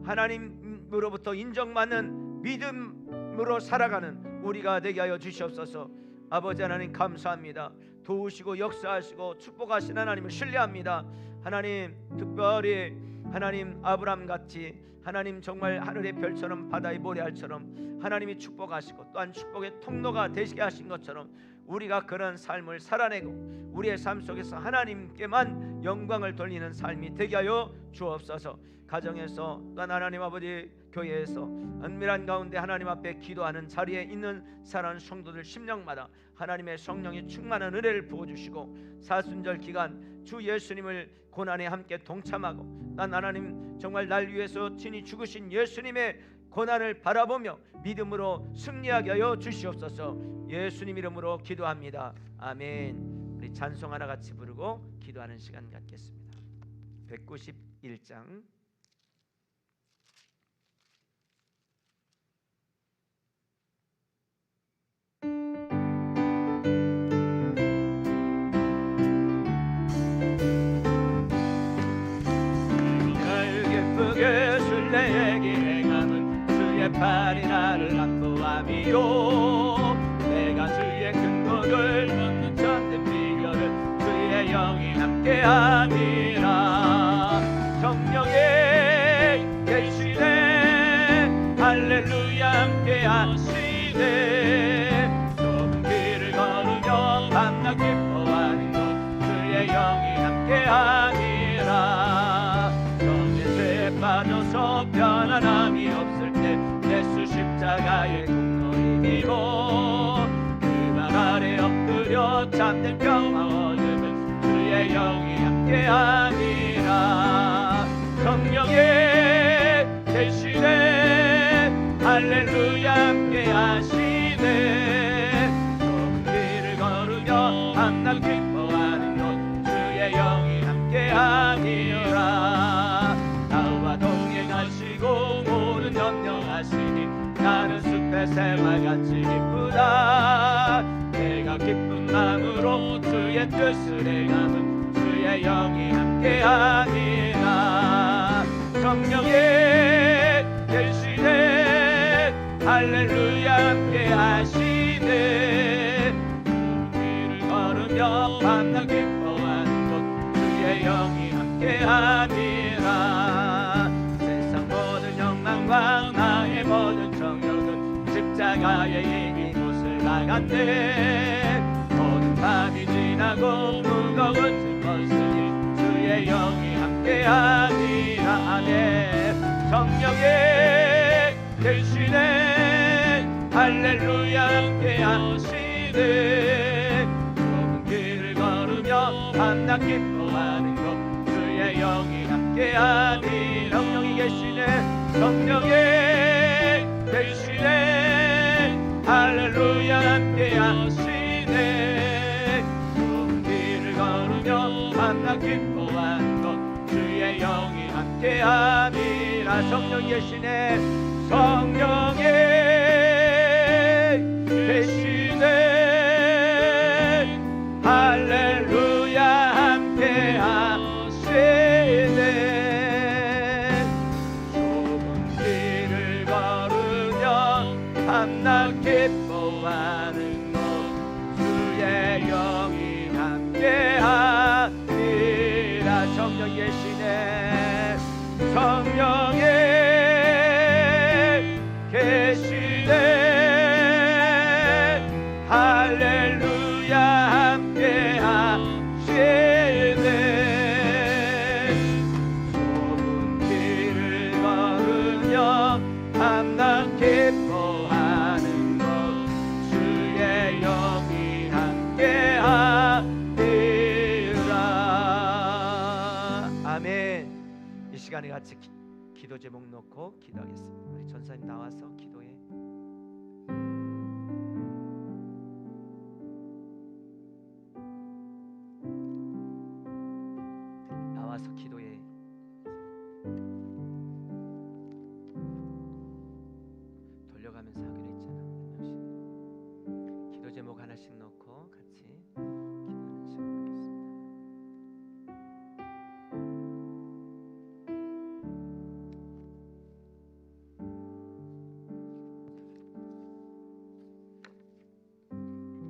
[SPEAKER 1] 하나님으로부터 인정받는 믿음으로 살아가는 우리가 되게 하여 주시옵소서. 아버지 하나님 감사합니다. 도우시고 역사하시고 축복하신 하나님을 신뢰합니다. 하나님 특별히 하나님 아브라함 같이 하나님 정말 하늘의 별처럼 바다의 모래알처럼 하나님이 축복하시고 또한 축복의 통로가 되시게 하신 것처럼 우리가 그런 삶을 살아내고 우리의 삶 속에서 하나님께만 영광을 돌리는 삶이 되게 하여 주옵소서. 가정에서 또한 하나님 아버지 교회에서 은밀한 가운데 하나님 앞에 기도하는 자리에 있는 사랑하는 성도들 심령마다 하나님의 성령이 충만한 은혜를 부어주시고 사순절 기간 주 예수님을 고난에 함께 동참하고 난 하나님 정말 날 위해서 친히 죽으신 예수님의 고난을 바라보며 믿음으로 승리하게 하여 주시옵소서. 예수님 이름으로 기도합니다. 아멘. 우리 찬송 하나 같이 부르고 기도하는 시간 갖겠습니다. 191장 팔이 나를 안보함이요 내가 주의 근국을 얻는 참된 비결을 주의 영이 함께함이라 성령의 계시네 할렐루야 함께하시네 좁은 길을 걸으며 밤낮 기뻐하는 것 주의 영이 함께하니라 전에죄에 빠져서 편안함이 없을 때 예수 십자가의 공로임이고 그 발 아래 엎드려 참된 평화 얻으면 주의 영이 함께하니라 성령의 계시네 할렐루야 함께하시네 좁은 길을 걸으며 밤낮 기뻐하는 것 주의 영이 함께하니라 나와 동행하시고 모든 염려하시니 나는 숲의 새말같이 기쁘다 내가 기쁜 마음으로 주의 뜻을 행하면 주의 영이 함께하니라 성령의 계시네 할렐루야 함께하시네 길을 걸으며 밤낮 기뻐하는 것 주의 영이 함께하니라 세상 모든 욕망과 나의 모든 정욕은 십자가의 이곳을 나갔네 모든 밤이 지나고 무거운 짐 벗으니 주의 영이 함께하니라 아멘 성령의 계시네 할렐루야 함께하시네 좁은 길을 걸으며 밤낮 기뻐하는 것 주의 영이 함께하니 성령이 계시네 성령의 계시네 할렐루야 함께하시네 좁은 길을 걸으며 밤낮 기뻐하는 것 주의 영이 함께하니라 성령이 계시네 성령의 계시네 할렐루야 함께하시네 좁은 길을 걸으며 밤낮 기뻐하는 것 주의 영이 함께하니라 성령이 계시네 성령의 계시네 할렐루야 함께하시네 좁은 길을 걸으며 밤낮 기뻐하는 것 주의 영이 함께하니라 아멘 이 시간에 같이 기도 제목 놓고 기도하겠습니다. 우리 전사님 나와서 기도해. 나와서 기도해. 돌려가면서 하기로 했잖아. 기도 제목 하나씩 놓고 같이 기도하는 시간 갖겠습니다.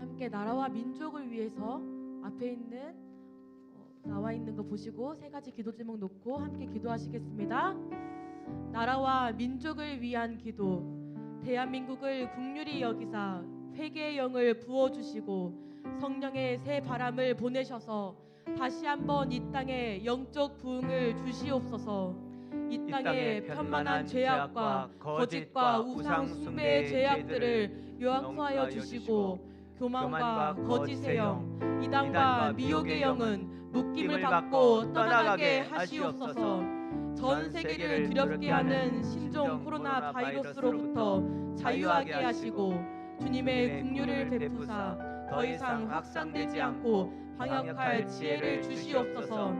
[SPEAKER 3] 함께 나라와 민족을 위해서 앞에 있는 나와 있는 거 보시고 세 가지 기도 제목 놓고 함께 기도하시겠습니다. 나라와 민족을 위한 기도. 대한민국을 긍휼히 여기사 회개의 영을 부어주시고 성령의 새 바람을 보내셔서 다시 한번 이 땅에 영적 부흥을 주시옵소서. 이 땅에 편만한 죄악과 거짓과 우상 숭배의 죄악들을 용서하여 주시고 교만과 거짓의 영, 이단과 미혹의 영은 묶임을 받고 떠나가게 하시옵소서. 전 세계를 두렵게 하는 신종 코로나 바이러스로부터 자유하게 하시고 주님의 긍휼을 베푸사 더 이상 확산되지 않고 방역할 지혜를 주시옵소서.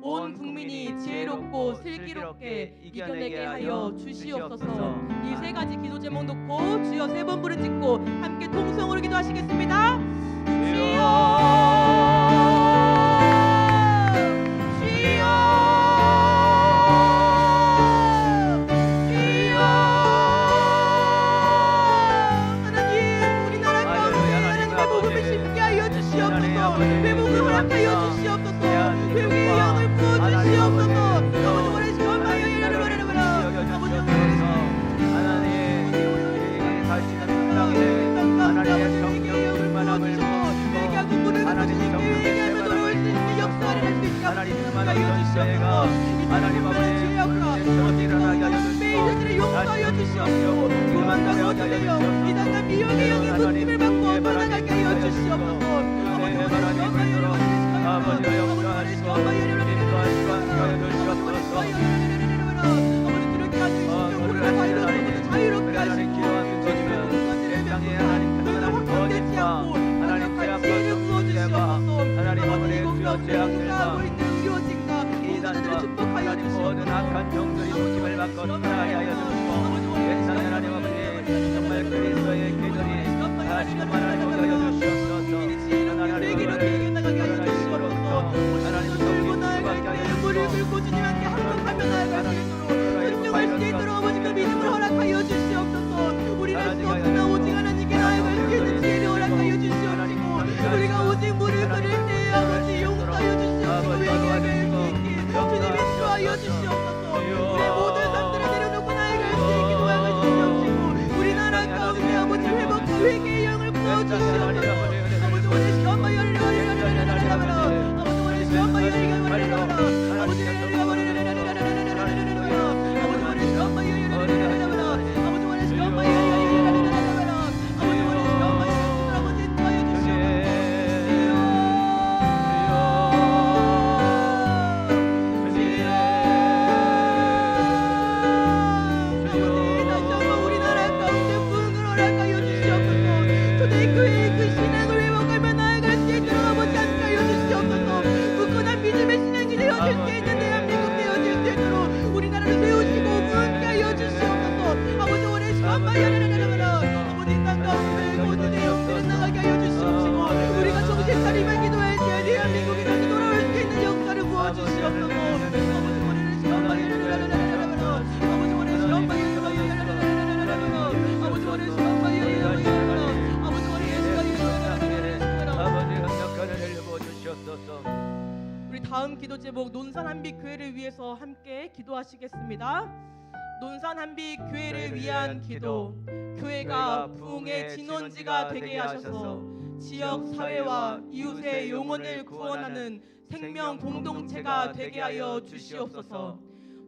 [SPEAKER 3] 온 국민이 지혜롭고 슬기롭게 이겨내게 하여 주시옵소서. 이 세 가지 기도 제목 놓고 주여 세 번 부르짖고 함께 통성으로 기도하시겠습니다. 주여 주여 주여 인도하여 주시옵시고 도망가고 어두되어 이단과 미혹의 영의 묶임을 받고 떠나가게 하여 주시옵소서. 아버지 원하시옵소서. 아버지 원하시옵소서. 아버지 두렵게 하시고 우리를 자유롭게 하시고
[SPEAKER 1] 땅에 하나님
[SPEAKER 3] 너희가 확산되지 않고 완벽한 지혜를 부어주시옵소서. 아버지 공동 봉사하고 있는 의료진과 의사들을 축복하여
[SPEAKER 1] 모든 악한 영들이 묶임을 받고 떠나게 하여 주시고 옛날 하나님 아버지 정말 그리스도의 기들이 다시 말하는 하여 주시옵소서. 하나님
[SPEAKER 3] 들고 나아갈 때 물을 긁고 주님한테 항복하며 나아갈 수 있도록 순종할 수 있도록 아버지 그 믿음을 허락하여 주시옵소서. 우리는 할 수 없으나 오직 하나님께 나아갈 수 있는 지혜를 허락하여 주시옵시고 우리가 오직 물을 끓일 때 아버지 용서하여 주시옵시고 회개하게 할 수 있게 주님 인도하여 주시옵소서. 우리의 모든 삶들을 내려놓고 나아갈 수 있게 도와가 주시옵시고 우리나라 가운데 아버지 회복과 회개의 영을 부어주시옵소서. 아버지 원하시옵소서. 아버지 다음 기도 제목 논산 한빛 교회를 위해서 함께 기도하시겠습니다. 논산 한빛 교회를 위한 기도. 교회가 부흥의 진원지가 되게 하셔서 지역 사회와 이웃의 영혼을 구원하는 생명 공동체가 되게 하여 주시옵소서.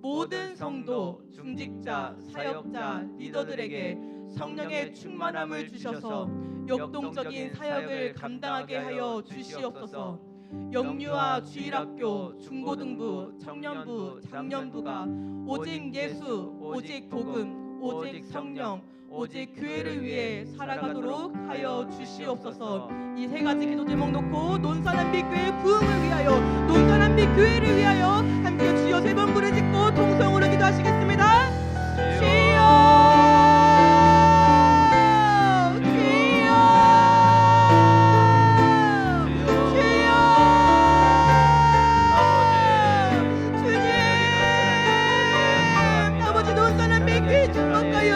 [SPEAKER 3] 모든 성도, 중직자, 사역자, 리더들에게 성령의 충만함을 주셔서 역동적인 사역을 감당하게 하여 주시옵소서. 영유아 주일학교, 중고등부, 청년부, 장년부가 오직 예수, 오직 복음, 오직 성령, 오직 교회를 위해 살아가도록 하여 주시옵소서. 이 세 가지 기도 제목 놓고 논산 한빛 교회 부흥을 위하여, 논산 한빛 교회를 위하여 함께 주여 세 번 부르짖고 통성으로 기도하시겠습니다. 주여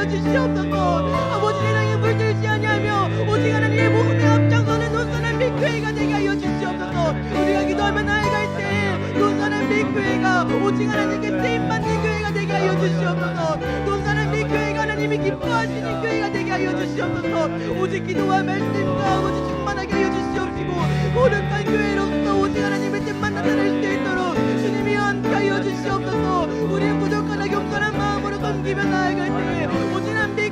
[SPEAKER 3] 주시옵소서. 아버지 세상에 물들지 아니하며 오직 하나님의 모험에 앞장서는 논산 한빛 교회가 되게 하여 주시옵소서. 우리가 기도하며 나아갈 때 논산 한빛 교회가 오직 하나님께 쓰임받는 교회가 되게 하여 주시옵소서. 논산 한빛 교회가 하나님이 기뻐하시는 교회가 되게 하여 주시옵소서. 오직 기도와 말씀과 아버지 충만하게 하여 주시옵시고 거룩한 교회로서 오직 하나님의 뜻만 나타낼 수 있도록 주님이 함께 하여 주시옵소서. 우리의 부족하나 겸손한 마음으로 섬기며 나아갈 때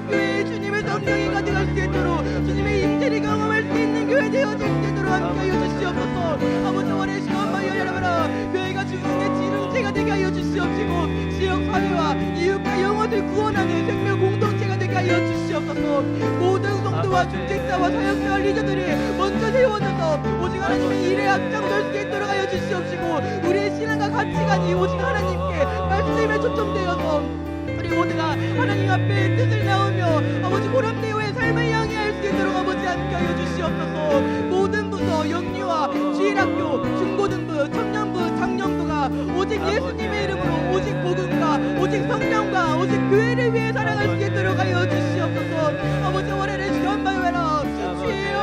[SPEAKER 3] 교회 주님의 성령이 가득할 수 있도록 주님의 임재를 경험할 수 있는 교회 되어질 수 있도록 함께하여 주시옵소서. 아버지 원하시옵소서. 여러분아 교회가 주님의 지능체가 되게 하여 주시옵시고 지역 사회와 이웃과 영혼을 구원하는 생명 공동체가 되게 하여 주시옵소서. 모든 성도와 중직자와 사역자 리더들이 먼저 세워져서 오직 하나님의 일에 앞장설 수 있도록 하여 주시옵시고 우리의 신앙과 가치관이 오직 하나님께 말씀에 초점되어서 우리 모두가 하나님 앞에 뜻을 나오며 아버지 보람되어의 삶을 향해할 수 있도록 아버지 함께하여 주시옵소서. 모든 부서 영유아 주일학교 중고등부 청년부 장년부가 오직 예수님의 이름으로 오직 복음과 오직 성령과 오직 교회를 위해 살아갈 수 있도록 하여 주시옵소서. 아버지 원하는 시간 바여라 주여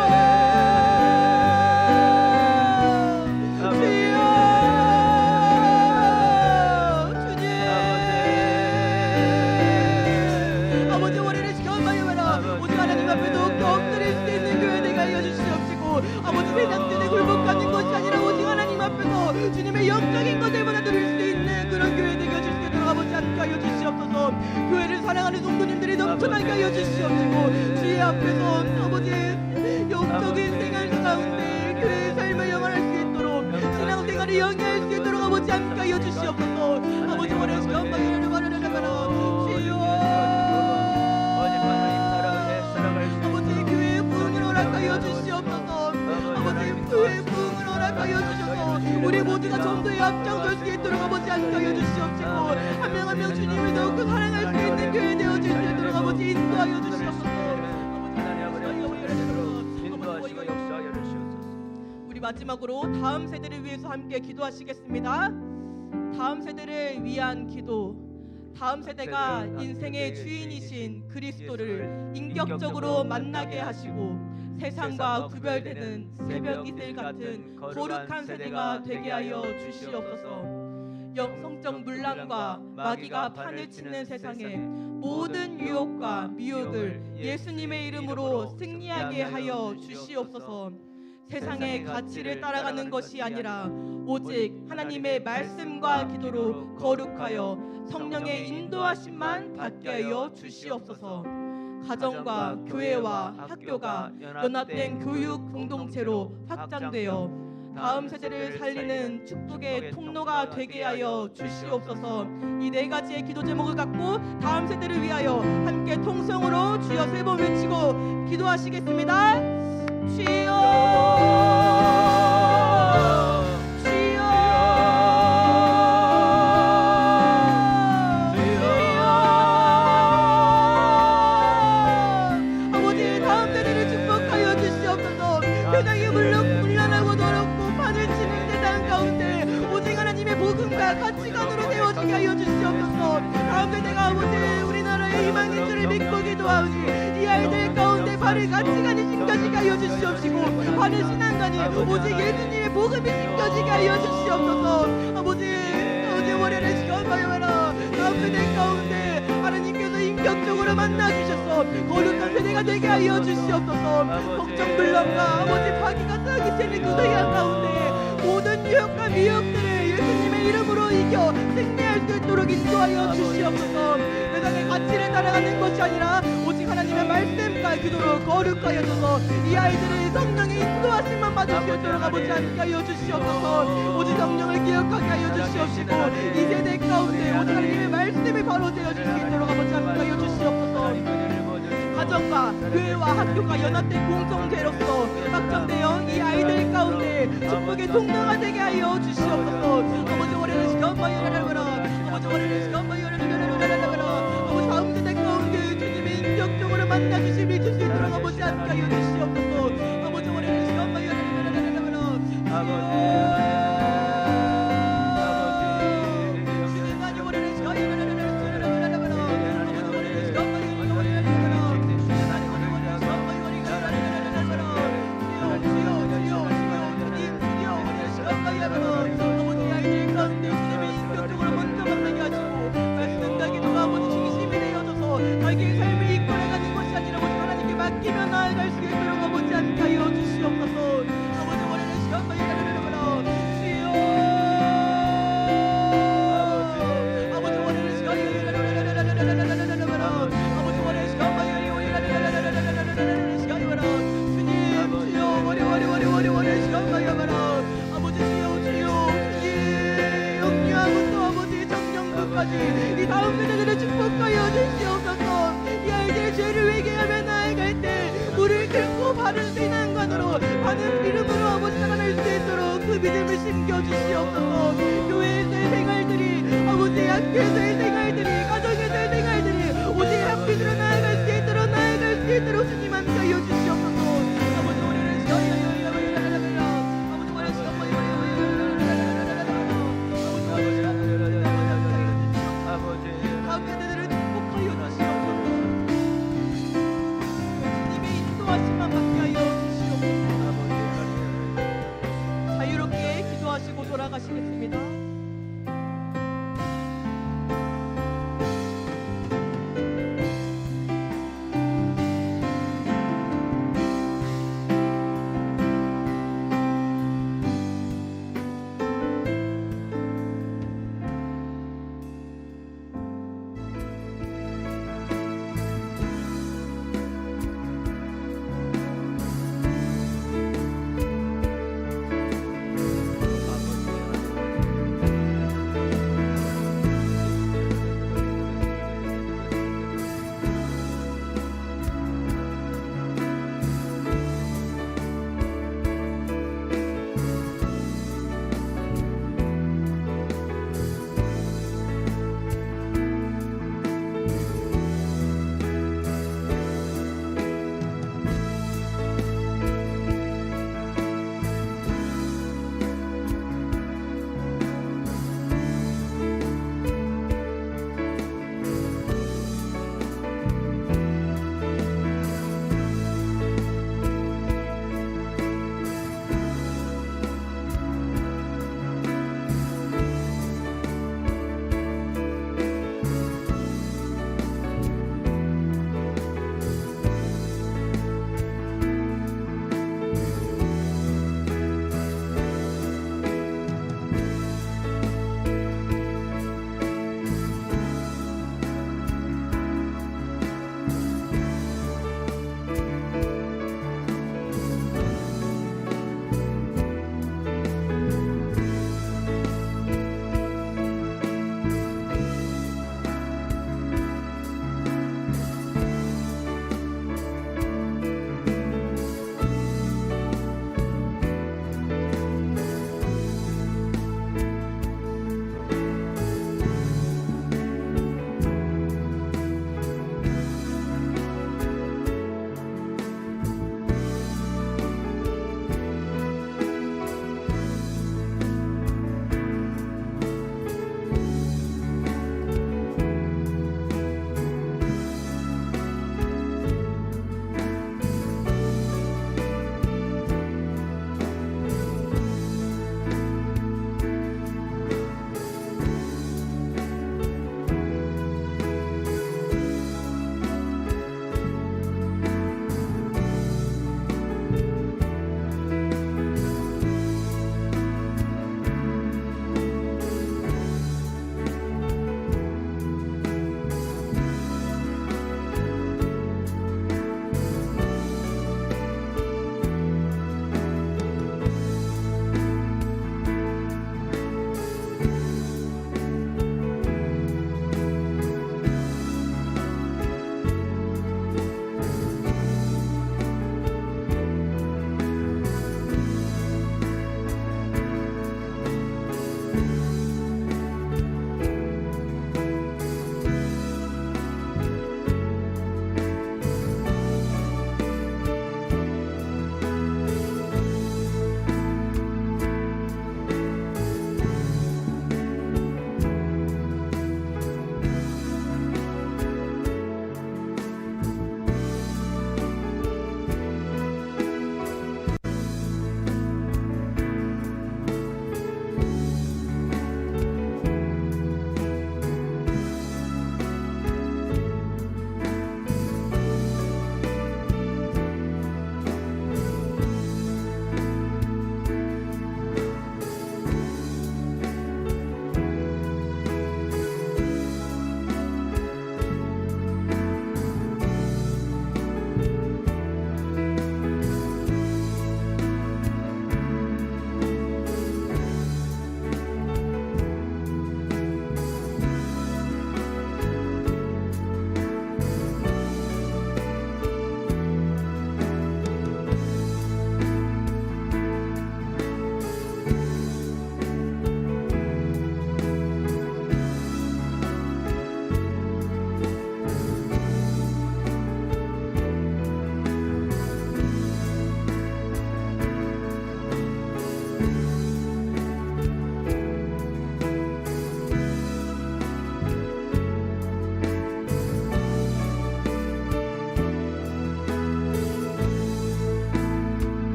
[SPEAKER 3] 아버지 세상 때에 굴복하는 것이 아니라 오직 하나님 앞에서 주님의 영적인 것들보다 누릴 수 있는 그런 교회 되게 해줄 수 있도록 아버지 함께 하여 주시옵소서. 교회를 사랑하는 성도님들이 넘쳐나게 하여 주시옵시고 주의 앞에서 아버지 영적인 생활 가운데 교회의 삶을 영원할 수 있도록 신앙생활을 영위할 수 있도록 아버지 함께 하여 주시옵소서. 아버지 원하시고 엄마를 바라라라라 주여 아버지 교회의 부흥을 허락하여 주시옵소서. 아버지 교회의 부흥을 허락하여 주셔서 우리 모두가 전도에 앞장설 수 있도록 아버지 함께 하여 주시옵시고 한 명 한 명 주님을 더욱더 사랑할 수 있는 교회 되어질 수 있도록 아버지 인도하여 주시옵소서.
[SPEAKER 1] 인도하시고 역사하여 주시옵소서.
[SPEAKER 3] 우리 마지막으로 다음 세대를 위해서 함께 기도하시겠습니다. 다음 세대를 위한 기도. 다음 세대가 인생의 주인이신 그리스도를 인격적으로 만나게 하시고 세상과 구별되는 새벽 이슬 같은 거룩한 세대가 되게 하여 주시옵소서. 영성적 문란과 마귀가 판을 치는 세상에 모든 유혹과 미혹을 예수님의 이름으로 승리하게 하여 주시옵소서. 세상의 가치를 따라가는 것이 아니라 오직 하나님의 말씀과 기도로 거룩하여 성령의 인도하심만 받게 하여 주시옵소서. 가정과 교회와 학교가 연합된 교육 공동체로 확장되어 다음 세대를 살리는 축복의 통로가 되게 하여 주시옵소서. 이 네 가지의 기도 제목을 갖고 다음 세대를 위하여 함께 통성으로 주여 세 번 외치고 기도하시겠습니다. 주여 가치관으로 되어지게 하여 주시옵소서. 다음 세대가 아버지 우리나라의 희망인 줄을 믿고 기도하오니 이 아이들 가운데 바른 가치관이 심겨지게 하여 주시옵시고 바른 신앙관이 오직 예수님의 복음이 심겨지게 하여 주시옵소서. 아버지 월요일에 시간 마여라. 다음 세대 가운데 하나님께서 인격적으로 만나주셔서 거룩한 세대가 되게 하여 주시옵소서. 걱정 불량과 아버지 파기가 싹이 새는 그 세상 가운데 모든 유혹과 미혹들을 예수님의 이름으로 이겨 승리할 수 있도록 인도하여 주시옵소서. 세상의 가치를 따라가는 것이 아니라 오직 하나님의 말씀과 기도로 거룩하여져서 이 아이들의 성령의 인도하심만 받을 수 있도록 아버지 함께 하여 주시옵소서. 오직 성령을 기억하게 하여 주시옵시고 이 세대 가운데 오직 하나님의 말씀이 바로 되어질 수 있도록 아버지 함께 하여 주시옵소서. 가정과 교회와 학교가 연합된 공동체로서 확정되어 이 아이들 가운데 축복의 통로가 되게 하여 주시옵소서. 아버지 월요일에 시간 마여라라라. 아버지 월요일에 시간 마여라라라라라라. 아버지 다음 세대 가운데 주님의 인격적으로 만나주실 믿을 수 있도록 아버지 함께 하여 주시옵소서. 아버지 월요일에 시간 마여라라라라라. 이 다음 세대들을 축복하여 주시옵소서. 이 아이들의 죄를 회개하며 나아갈 때 물을 긁고 바른 신앙관으로 바른 이름으로 아버지 살아날 수 있도록 그 믿음을 심겨주시옵소서. 교회에서의 생활들이 아버지 학교에서의 생활